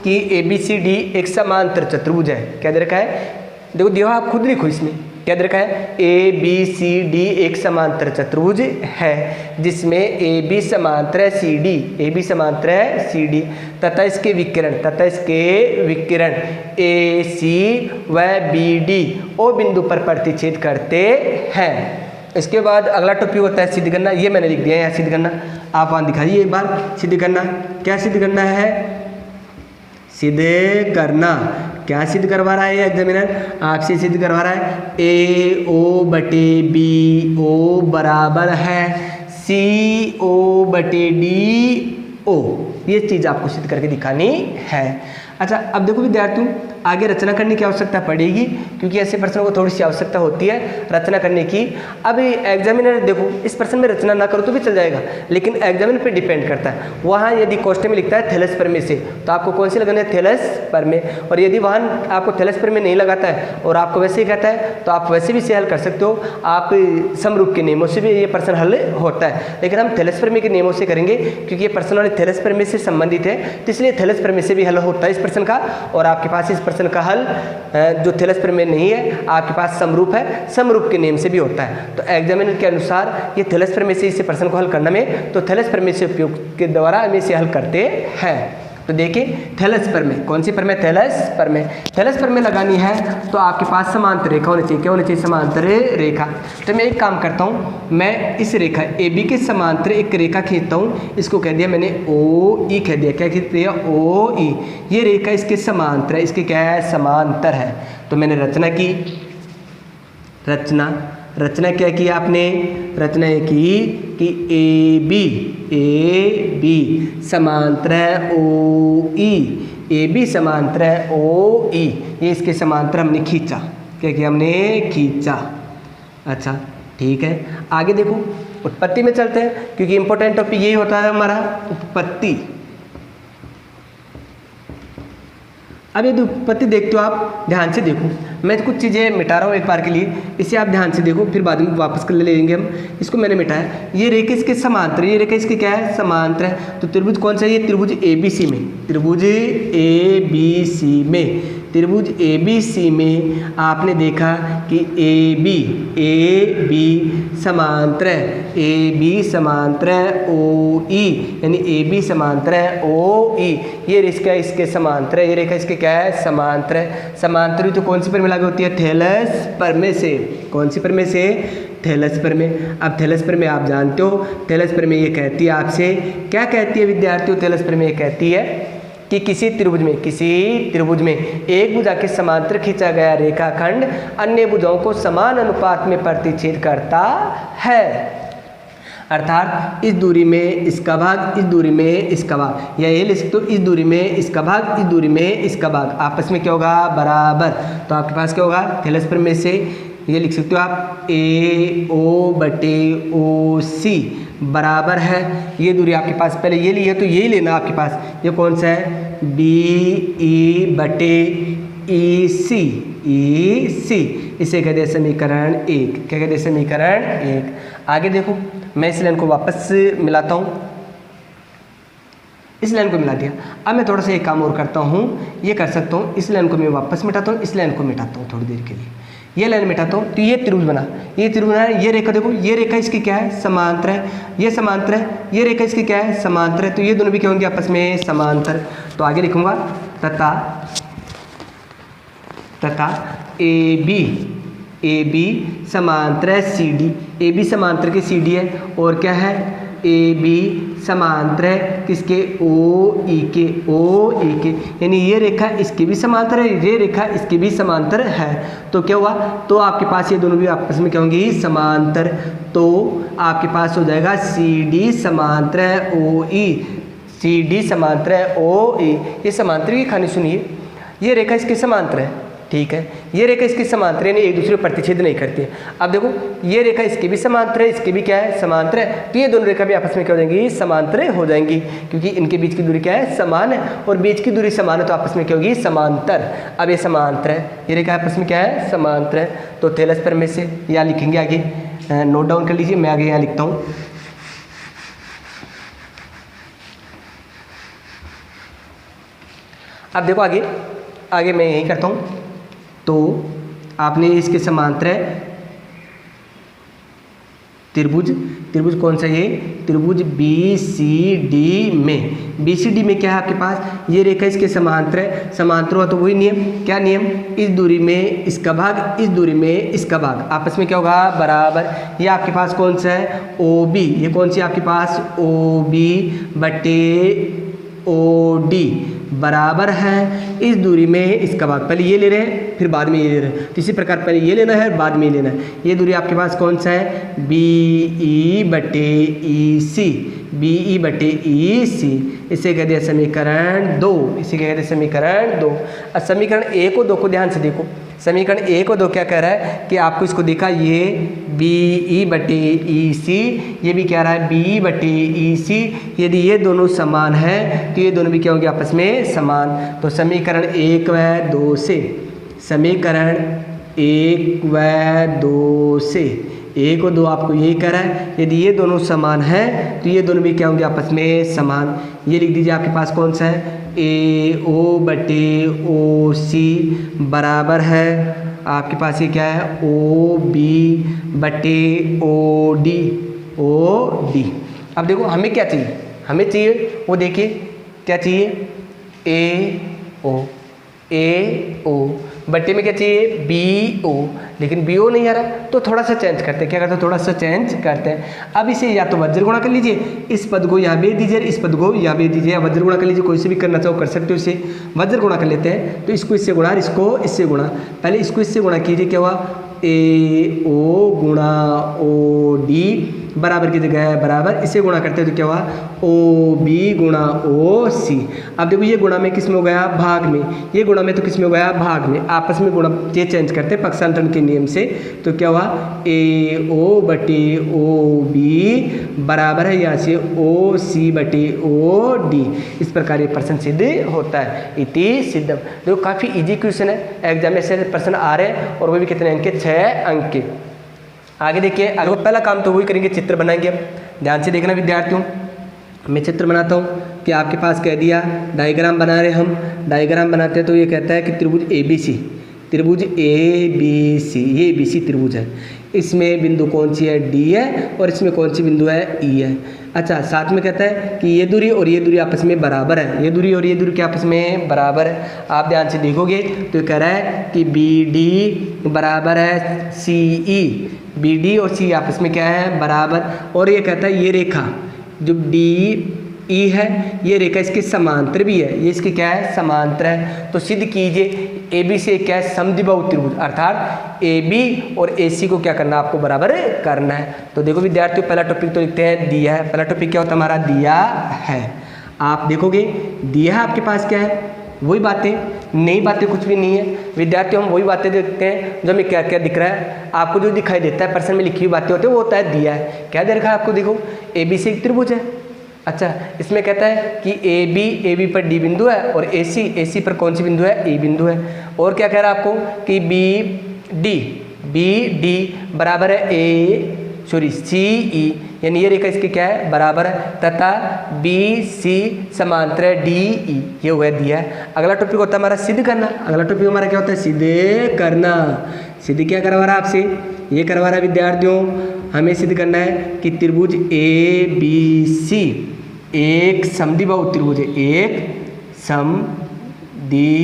कि ए बी सी डी एक समांतर चतुर्भुज है। क्या दे रखा है, देखो दिया आप खुद लिखो, इसमें क्या दे रखा है, ए बी सी डी एक समांतर चतुर्भुज है जिसमें ए बी समांतर है सी डी, ए बी समांतर है सी डी तथा इसके विकिरण ए सी व बी डी ओ बिंदु पर प्रतिच्छेद करते हैं। इसके बाद अगला टॉपिक होता है सिद्ध करना। ये मैंने लिख दिया है यहाँ सिद्ध करना, आप वहाँ दिखाइए एक बार। सिद्ध करना, क्या सिद्ध करना है, सिद्ध करना। क्या सिद्ध करवा रहा है एग्जामिनर, आपसे सिद्ध करवा रहा है ए ओ बटे बी ओ बराबर है सी ओ बटे डी ओ। ये चीज़ आपको सिद्ध करके दिखानी है। अच्छा अब देखो विद्यार्थियों आगे रचना करने की आवश्यकता पड़ेगी क्योंकि ऐसे प्रश्नों को थोड़ी सी आवश्यकता होती है रचना करने की। अब एग्जामिनर देखो इस प्रश्न में रचना ना करो तो भी चल जाएगा, लेकिन एग्जामिनर पे डिपेंड करता है। वहाँ यदि क्वेश्चन में लिखता है थैलस परमे से तो आपको कौन सी लगानी है, थैलस परमे। और यदि वहाँ आपको थैलस परमे नहीं लगाता है और आपको वैसे ही कहता है तो आप वैसे भी इसे हल कर सकते हो। आप समरूप के नियमों से भी ये प्रश्न हल होता है, लेकिन हम थैलस परमे के नियमों से करेंगे क्योंकि ये प्रश्न वाले थैलस परमे से संबंधित है, तो इसलिए थैलस परमे से भी हल होता है इस प्रश्न का। और आपके पास इस प्रश्न का हल जो थैलस प्रमेय नहीं है आपके पास समरूप है, समरूप के नियम से भी होता है। तो एग्जामिनर के अनुसार ये थैलस प्रमेय से इस प्रश्न को हल करने में तो थैलस प्रमेय से उपयोग के द्वारा हम इसे हल करते हैं। तो देखिए थैलस प्रमेय, कौन सी प्रमेय, थैलस प्रमेय। थैलस प्रमेय लगानी है तो आपके पास समांतर रेखा होनी चाहिए। क्या होनी चाहिए, समांतर रेखा। तो मैं एक काम करता हूँ, मैं इस रेखा ए बी के समांतर एक रेखा खींचता हूँ। इसको कह दिया मैंने ओ ई कह दिया। क्या खींच दिया, ओ ई। ये रेखा इसके समांतर है, इसके क्या है, समांतर है। तो मैंने रचना की, रचना क्या की आपने, रचना ये की कि ए बी समांतर है ओ ई, ए बी समांतर है ओ ई। ये इसके समांतर हमने खींचा। क्या किया, हमने खींचा। अच्छा ठीक है, आगे देखो उत्पत्ति में चलते हैं क्योंकि इंपॉर्टेंट टॉपिक यही होता है हमारा, उत्पत्ति। अब यदि उत्पत्ति देखते हो आप ध्यान से देखो, मैं कुछ चीज़ें मिटा रहा हूँ एक बार के लिए, इसे आप ध्यान से देखो फिर बाद में वापस कर लेंगे हम। इसको मैंने मिटाया, ये रेखा इसके समांतर, ये रेखा इसके क्या है, समांतर है। तो त्रिभुज कौन सा है, ये त्रिभुज ए बी सी में, त्रिभुज ए बी सी में, त्रिभुज ए बी सी में आपने देखा कि ए बी समांतर है, ए बी समांतर है ओ ई, यानी ए बी समांतर है ओ ई। ये रेखा इसके समांतर है, ये रेखा इसके क्या है, समांतर है। समांतर तो कौन सी प्रमेय लागू होती है, थैलस प्रमेय से। कौन सी प्रमेय से, थैलस प्रमेय। अब थैलस प्रमेय आप जानते हो, थैलस प्रमेय ये कहती है आपसे, क्या कहती है विद्यार्थियों, थैलस प्रमेय कहती है कि किसी त्रिभुज में एक भुजा के समांतर खींचा गया रेखाखंड अन्य भुजाओं को समान अनुपात में प्रतिच्छेद करता है। अर्थात इस दूरी में इसका भाग, इस दूरी में इसका भाग, या ये लिख सकते हो इस दूरी में इसका भाग, इस दूरी में इसका भाग, आपस में क्या होगा, बराबर। तो आपके पास क्या होगा, थैलस प्रमेय से ये लिख सकते हो आप ए ओ बटे ओ सी बराबर है, ये दूरी आपके पास पहले ये ली है तो यही लेना आपके पास, ये कौन सा है, बी ई बटे ई सी, इसे कहते हैं समीकरण 1। क्या कहते हैं, समीकरण 1। आगे देखो मैं इस लाइन को वापस मिलाता हूँ, इस लाइन को मिला दिया। अब मैं थोड़ा सा एक काम और करता हूँ, ये कर सकता हूँ, इस लाइन को मैं वापस मिटाता हूँ, इस लाइन को मिटाता हूँ थोड़ी देर के लिए, ये लाइन मिटाता हूँ। तो ये त्रिभुज बना, ये त्रिभुज बना, ये रेखा देखो, ये रेखा इसकी क्या है, समांतर है, ये समांतर है, ये रेखा इसकी क्या है, समांतर है। तो ये दोनों भी क्या होंगे, आपस में समांतर। तो आगे लिखूंगा तथा ए बी समांतर है सी डी, ए बी समांतर के सी डी है, और क्या है, ए बी समांतर है किसके, ओ ई के, यानी ये रेखा इसके भी समांतर है, ये रेखा इसके भी समांतर है। तो क्या हुआ, तो आपके पास ये दोनों भी आपस में क्या होंगी, समांतर। तो आपके पास हो जाएगा सी डी समांतर है ओ ई, सी डी समांतर है ओ ई। ये समांतर की कहानी सुनिए, ये रेखा इसके समांतर है, ठीक है, ये रेखा इसकी समांतर है, यानी एक दूसरे को प्रतिच्छेद नहीं करती है। अब देखो ये रेखा इसके भी समांतर है, इसके भी क्या है, समांतर है, तो ये दोनों रेखा भी आपस में क्या हो जाएंगी, समांतर हो जाएंगी, क्योंकि इनके बीच की दूरी क्या है, समान है, और बीच की दूरी समान है तो आपस में क्या होगी, समांतर। अब ये समांतर है, ये रेखा आपस में क्या है, समांतर है। तो थेलस पर में से यहाँ लिखेंगे आगे, नोट डाउन कर लीजिए, मैं आगे यहाँ लिखता हूँ। अब देखो आगे मैं यही करता हूँ। तो आपने इसके समांतर है त्रिभुज कौन सा, ये त्रिभुज बी सी डी में क्या है आपके पास, ये रेखा इसके समांतर है, समांतर हुआ तो वही नियम, क्या नियम, इस दूरी में इसका भाग, इस दूरी में इसका भाग, आपस में क्या होगा, बराबर। ये आपके पास कौन सा है, ओ बी, ये कौन सी आपके पास, ओ बी बटे ओ डी बराबर है इस दूरी में इसका भाग। पहले ये ले रहे हैं फिर बाद में ये ले रहे हैं, तो इसी प्रकार पहले ये लेना है बाद में ये लेना है। ये दूरी आपके पास कौन सा है, बी ई बटे ई सी, बी ई बटे ई सी, इसे कहते हैं समीकरण 2, इसे कहते हैं समीकरण 2। अब समीकरण 1 और 2 को ध्यान से देखो, समीकरण 1 और 2 क्या कह रहा है कि आपको इसको देखा, ये बी ई बटे ई सी, ये भी कह रहा है बी बटे ई सी, यदि ये दोनों समान है तो ये दोनों भी क्या होंगे, आपस में समान। तो समीकरण 1 व 2 से, समीकरण 1 व 2 से, 1 और 2 आपको यही कह रहा है, यदि ये दोनों समान हैं तो ये दोनों भी क्या होंगे, आपस में समान। ये लिख दीजिए आपके पास कौन सा है, ए ओ बटे ओ सी बराबर है आपके पास ये क्या है, ओ बी बटे ओ डी, ओ डी। अब देखो हमें क्या चाहिए, हमें चाहिए वो देखिए क्या चाहिए, ए ओ बट्टे में क्या चाहिए, बी ओ, लेकिन बी ओ नहीं आ रहा तो थोड़ा सा चेंज करते हैं, क्या करते हैं, थोड़ा सा चेंज करते हैं। अब इसे या तो वज्र गुणा कर लीजिए, इस पद को यहाँ भेज दीजिए, इस पद को यहाँ भेज दीजिए, या वज्र गुणा कर लीजिए, कोई से भी करना चाहो कर सकते हो। इसे वज्र गुणा कर लेते हैं, तो इसको इससे गुणा, इसको इससे गुणा, पहले इसको इससे गुणा कीजिए, क्या हुआ, ए ओ गुणा ओ डी बराबर की जगह है बराबर, इसे गुणा करते हैं तो क्या हुआ, ओ बी गुणा ओ सी। अब देखो ये गुणा में किस में हो गया, भाग में, ये गुणा में तो किस में हो गया, भाग में, आपस में गुणा ये चेंज करते हैं पक्षांतरण के नियम से, तो क्या हुआ, ए ओ बटे ओ बी बराबर है यहाँ से ओ सी बटे ओ डी। इस प्रकार ये प्रश्न सिद्ध होता है, इति सिद्धम। देखो काफ़ी इजी क्वेश्चन है, एग्जाम में से प्रश्न आ रहे हैं और वो भी कितने अंक के, 6 अंक के। आगे देखिए, अगर पहला काम तो वही करेंगे, चित्र बनाएंगे। अब ध्यान से देखना विद्यार्थियों, मैं चित्र बनाता हूँ कि आपके पास कह दिया डायग्राम बना रहे हम, डायग्राम बनाते हैं तो ये कहता है कि त्रिभुज ए बी सी, त्रिभुज ए बी सी, ये बी सी त्रिभुज है, इसमें बिंदु कौन सी है, डी है, और इसमें कौन सी बिंदु है, ई है। अच्छा, साथ में कहता है कि ये दूरी और ये दूरी आपस में बराबर है, ये दूरी और ये दूरी के आपस में बराबर है। आप ध्यान से देखोगे तो कह रहा है कि बी डी बराबर है सी ई, बी डी और सी आपस में क्या है, बराबर। और ये कहता है ये रेखा जो डी ई है, ये रेखा इसके समांतर भी है, ये इसकी क्या है, समांतर है। तो सिद्ध कीजिए ए बी से क्या है, समद्विबाहु त्रिभुज, अर्थात ए बी और ए सी को क्या करना, आपको बराबर करना है। तो देखो विद्यार्थियों, पहला टॉपिक तो लिखते हैं दिया है। पहला टॉपिक क्या होता है हमारा, दिया है। आप देखोगे दिया है आपके पास क्या है, वही बातें, नई बातें कुछ भी नहीं है विद्यार्थियों, हम वही बातें देखते हैं जो हमें क्या क्या दिख रहा है। आपको जो दिखाई देता है प्रश्न में लिखी हुई बातें होती है वो होता है दिया है। क्या दे रखा है आपको, देखो ए बी सी एक त्रिभुज है। अच्छा, इसमें कहता है कि ए बी पर डी बिंदु है और ए सी पर कौन सी बिंदु है, ए बिंदु है। और क्या कह रहा है आपको कि बी डी बराबर है सी ई, यानी ये रेखा इसके क्या है, बराबर है, तथा बी सी समांतर है डी ई, ये हुआ दिया है। अगला टॉपिक होता है हमारा सिद्ध करना। अगला टॉपिक हमारा क्या होता है, सिद्ध करना। सिद्ध क्या करवा रहा है आपसे, ये करवा रहा है विद्यार्थियों, हमें सिद्ध करना है कि त्रिभुज ए बी सी एक समद्विबाहु त्रिभुज है, एक समद्विबाहु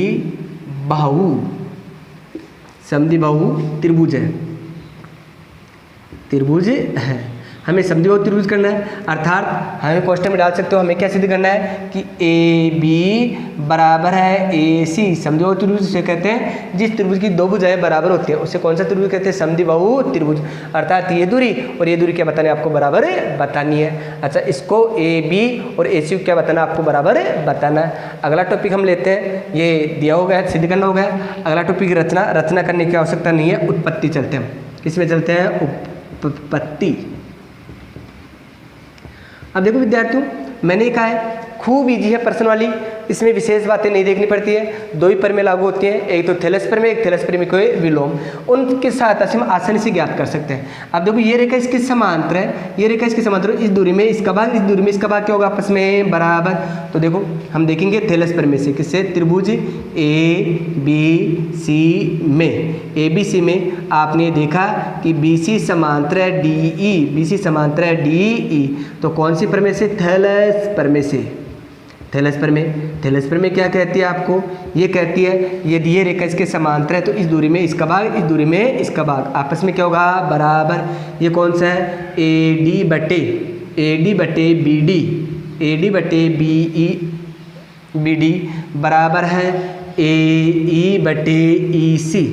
त्रिभुज है, हमें समद्विबाहु त्रिभुज करना है, अर्थात हमें क्वेश्चन में डाल सकते हो हमें क्या सिद्ध करना है कि ए बी बराबर है ए सी। समद्विबाहु त्रिभुज उसे कहते हैं जिस त्रिभुज की दो भुजाएं बराबर होती है, उसे कौन सा त्रिभुज कहते हैं? समद्विबाहु त्रिभुज। अर्थात ये दूरी और ये दूरी क्या बतानी है आपको? बराबर बतानी है। अच्छा, इसको ए बी और ए सी क्या बताना आपको? बराबर बताना है। अगला टॉपिक हम लेते हैं, ये दिया होगा सिद्ध करना होगा। अगला टॉपिक रचना करने की आवश्यकता नहीं है, उत्पत्ति चलते हैं। किसमें चलते हैं? उत्पत्ति। अब देखो विद्यार्थियों, मैंने कहा है खूब इजी है पर्सन वाली, इसमें विशेष बातें नहीं देखनी पड़ती है। दो ही प्रमेय लागू होती हैं, एक तो थेलेस प्रमेय, एक थेलेस प्रमेय के विलोम। उनकी सहायता से हम आसानी से ज्ञात कर सकते हैं। अब देखो ये रेखा इसके समांतर है, ये रेखा इसके समांतर है। इस दूरी में इसका भाग, इस दूरी में इसका भाग क्या होगा? आपस में बराबर। तो देखो हम देखेंगे थेलेस प्रमेय से, किससे? त्रिभुज ए बी सी में, ए बी सी में आपने देखा कि बी सी समांतर है डी ई, बी सी समांतर है डी ई। तो कौन सी प्रमेय से? थेलेस प्रमेय से। थेलेस प्रमेय क्या कहती है आपको? ये कहती है यदि ये रेखा इसके समांतर है तो इस दूरी में इसका भाग, इस दूरी में इसका भाग आपस में क्या होगा? बराबर। ये कौन सा है? ए डी बटे बी डी, ए डी बटे बी डी बराबर है ए ई बटे ई सी।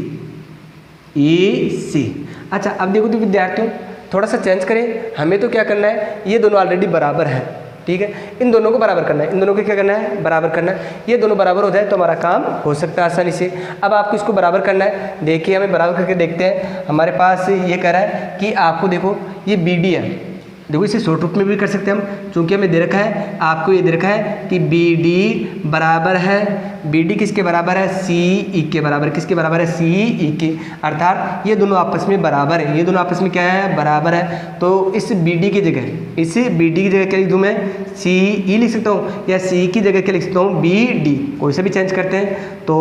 अच्छा, अब देखो तो विद्यार्थियों थोड़ा सा चेंज करें। हमें तो क्या करना है, ये दोनों ऑलरेडी बराबर है, ठीक है। इन दोनों को बराबर करना है, इन दोनों को क्या करना है? बराबर करना है। ये दोनों बराबर हो जाए तो हमारा काम हो सकता है आसानी से। अब आपको इसको बराबर करना है। देखिए हमें बराबर करके देखते हैं। हमारे पास ये कह रहा है कि आपको देखो ये बी डी है, देखो इसे शॉर्ट रूप में भी कर सकते हैं हम, चूंकि हमें दे रखा है, आपको ये दे रखा है कि बी डी बराबर है, बी डी किसके बराबर है? सी ई के बराबर। किसके बराबर है? सी ई के। अर्थात ये दोनों आपस में बराबर है, ये दोनों आपस में क्या है? बराबर है। तो इस बी डी की जगह, इस बी डी की जगह क्या लिख दूँ मैं? सी ई लिख सकता हूँ, या सी की जगह क्या लिख सकता हूँ? B D. कोई सा भी चेंज करते हैं तो,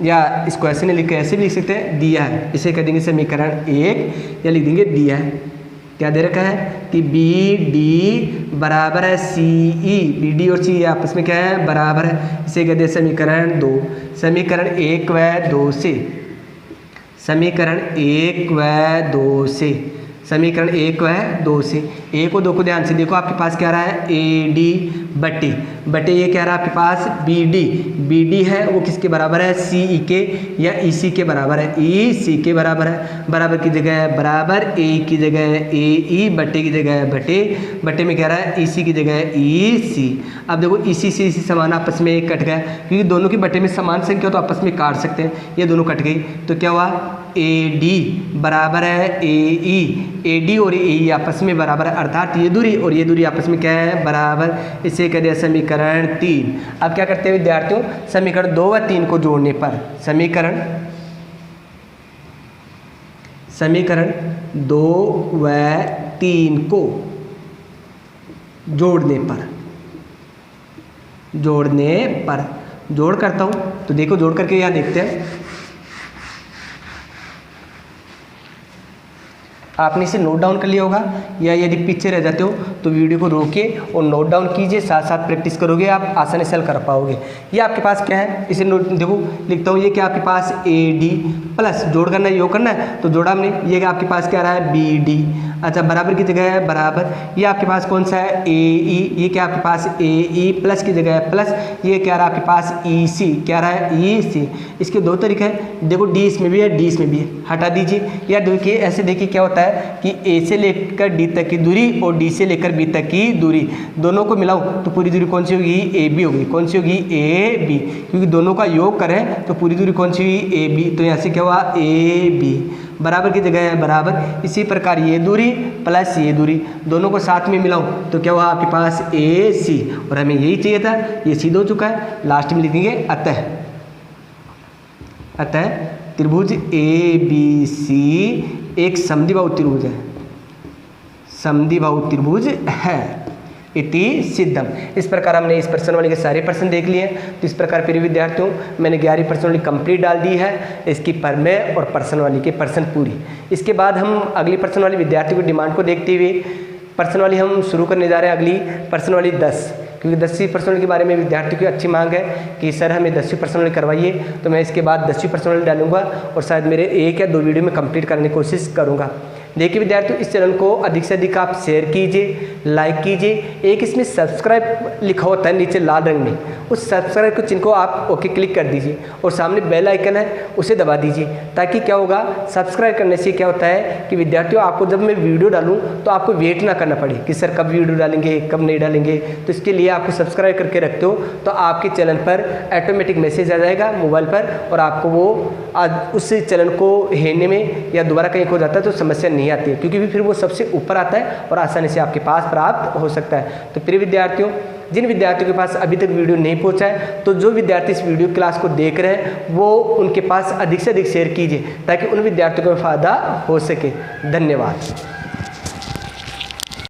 या इसको ऐसे नहीं लिख के ऐसे भी लिख सकते हैं, दिया है। इसे कह देंगे समीकरण 1, या लिख देंगे दिया है। क्या दे रखा है कि बी डी बराबर है सी ई, बी डी और सी आपस में क्या है? बराबर है। इसे कहते हैं समीकरण 2। समीकरण 1 व 2 से, समीकरण 1 व 2 से, समीकरण 1 व 2 से, 1 और 2 को ध्यान से देखो। आपके पास क्या रहा है? ए डी बटे ये क्या रहा है आपके पास? बी डी है वो किसके बराबर है? सी ई के या ई सी के बराबर है, ई सी के बराबर है। बराबर की जगह है बराबर, ए की जगह है ए ई, बटे की जगह है बटे में क्या रहा है? ई सी की जगह है ई सी। अब देखो ई सी सी समान आपस में कट गया, क्योंकि दोनों की बटे में समान संख्या तो आपस में काट सकते हैं। ये दोनों कट गई तो क्या हुआ? ए डी बराबर है ए डी और ए ई आपस में बराबर है, अर्थात ये दूरी और ये दूरी आपस में क्या है? बराबर। इसे कहते हैं समीकरण 3। अब क्या करते हैं विद्यार्थियों? समीकरण 2 व 3 को जोड़ने पर, समीकरण 2 व 3 को जोड़ने पर जोड़ करता हूँ। तो देखो जोड़ करके यहाँ देखते हैं। आपने इसे नोट डाउन कर लिया होगा, या यदि पीछे रह जाते हो तो वीडियो को रोकिए और नोट डाउन कीजिए, साथ साथ प्रैक्टिस करोगे आप आसानी से हल कर पाओगे। ये आपके पास क्या है? इसे नोट देखो लिखता हूँ। ये क्या आपके पास? ए डी प्लस जोड़ करना है, योग करना है तो जोड़ा हमने। ये आपके पास क्या रहा है? B D. अच्छा, बराबर की जगह है बराबर। ये आपके पास कौन सा है? ए ई। ये क्या आपके पास? ए ई प्लस की जगह है प्लस। ये क्या रहा आपके पास? ई सी। क्या रहा है? ई सी। इसके दो तरीके हैं, देखो डी इसमें भी है, डी इसमें भी है, हटा दीजिए। या देखिए ऐसे देखिए क्या होता है कि ए से लेकर डी तक की दूरी और डी से लेकर बी तक की दूरी, दोनों को मिलाऊं तो पूरी दूरी कौन सी होगी? ए बी होगी। कौन सी होगी? ए बी, क्योंकि दोनों का योग करें तो पूरी दूरी कौन सी हुई? A B. तो यहाँ से क्या हुआ? A B. बराबर की जगह है बराबर। इसी प्रकार ये दूरी प्लस ये दूरी, दोनों को साथ में मिलाऊं तो क्या हुआ आपके पास? ए सी। और हमें यही चाहिए था, ये सिद्ध हो चुका है। लास्ट में लिखेंगे अतः त्रिभुज ए बी सी एक समद्विबाहु त्रिभुज है, समद्विबाहु त्रिभुज है, इति सिद्धम। इस प्रकार हमने इस प्रश्नावली के सारे प्रश्न देख लिए। तो इस प्रकार प्रिय विद्यार्थियों मैंने 11वीं प्रश्नावली कंप्लीट डाल दी है, इसकी प्रमेय और प्रश्नावली के प्रश्न पूरी। इसके बाद हम अगली प्रश्नावली विद्यार्थियों की डिमांड को देखते हुए प्रश्नावली हम शुरू करने जा रहे हैं। अगली प्रश्नावली 10, क्योंकि 10वीं प्रश्नावली के बारे में विद्यार्थियों की अच्छी मांग है कि सर हमें 10वीं प्रश्नावली करवाइए। तो मैं इसके बाद 10वीं प्रश्नावली डालूंगा और शायद मेरे 1 या 2 वीडियो में कंप्लीट करने की कोशिश करूंगा। देखिए विद्यार्थियों, इस चैनल को अधिक से अधिक आप शेयर कीजिए, लाइक कीजिए। एक इसमें सब्सक्राइब लिखा होता है नीचे लाल रंग में, उस सब्सक्राइब के चिन्ह को आप ओके क्लिक कर दीजिए और सामने बेल आइकन है उसे दबा दीजिए, ताकि क्या होगा, सब्सक्राइब करने से क्या होता है कि विद्यार्थियों आपको जब मैं वीडियो डालूं तो आपको वेट ना करना पड़े कि सर कब वीडियो डालेंगे कब नहीं डालेंगे। तो इसके लिए आपको सब्सक्राइब करके रखते हो तो आपके चैनल पर ऑटोमेटिक मैसेज आ जाएगा मोबाइल पर, और आपको वो उस चैनल को हेरने में या दोबारा कहीं खो जाता है तो समस्या नहीं आती है, क्योंकि फिर वो सबसे ऊपर आता है और आसानी से आपके पास प्राप्त हो सकता है। तो प्रिय विद्यार्थियों, जिन विद्यार्थियों के पास अभी तक वीडियो नहीं पहुंचा है, तो जो विद्यार्थी इस वीडियो क्लास को देख रहे हैं वो उनके पास अधिक से अधिक शेयर कीजिए, ताकि उन विद्यार्थियों को फ़ायदा हो सके। धन्यवाद।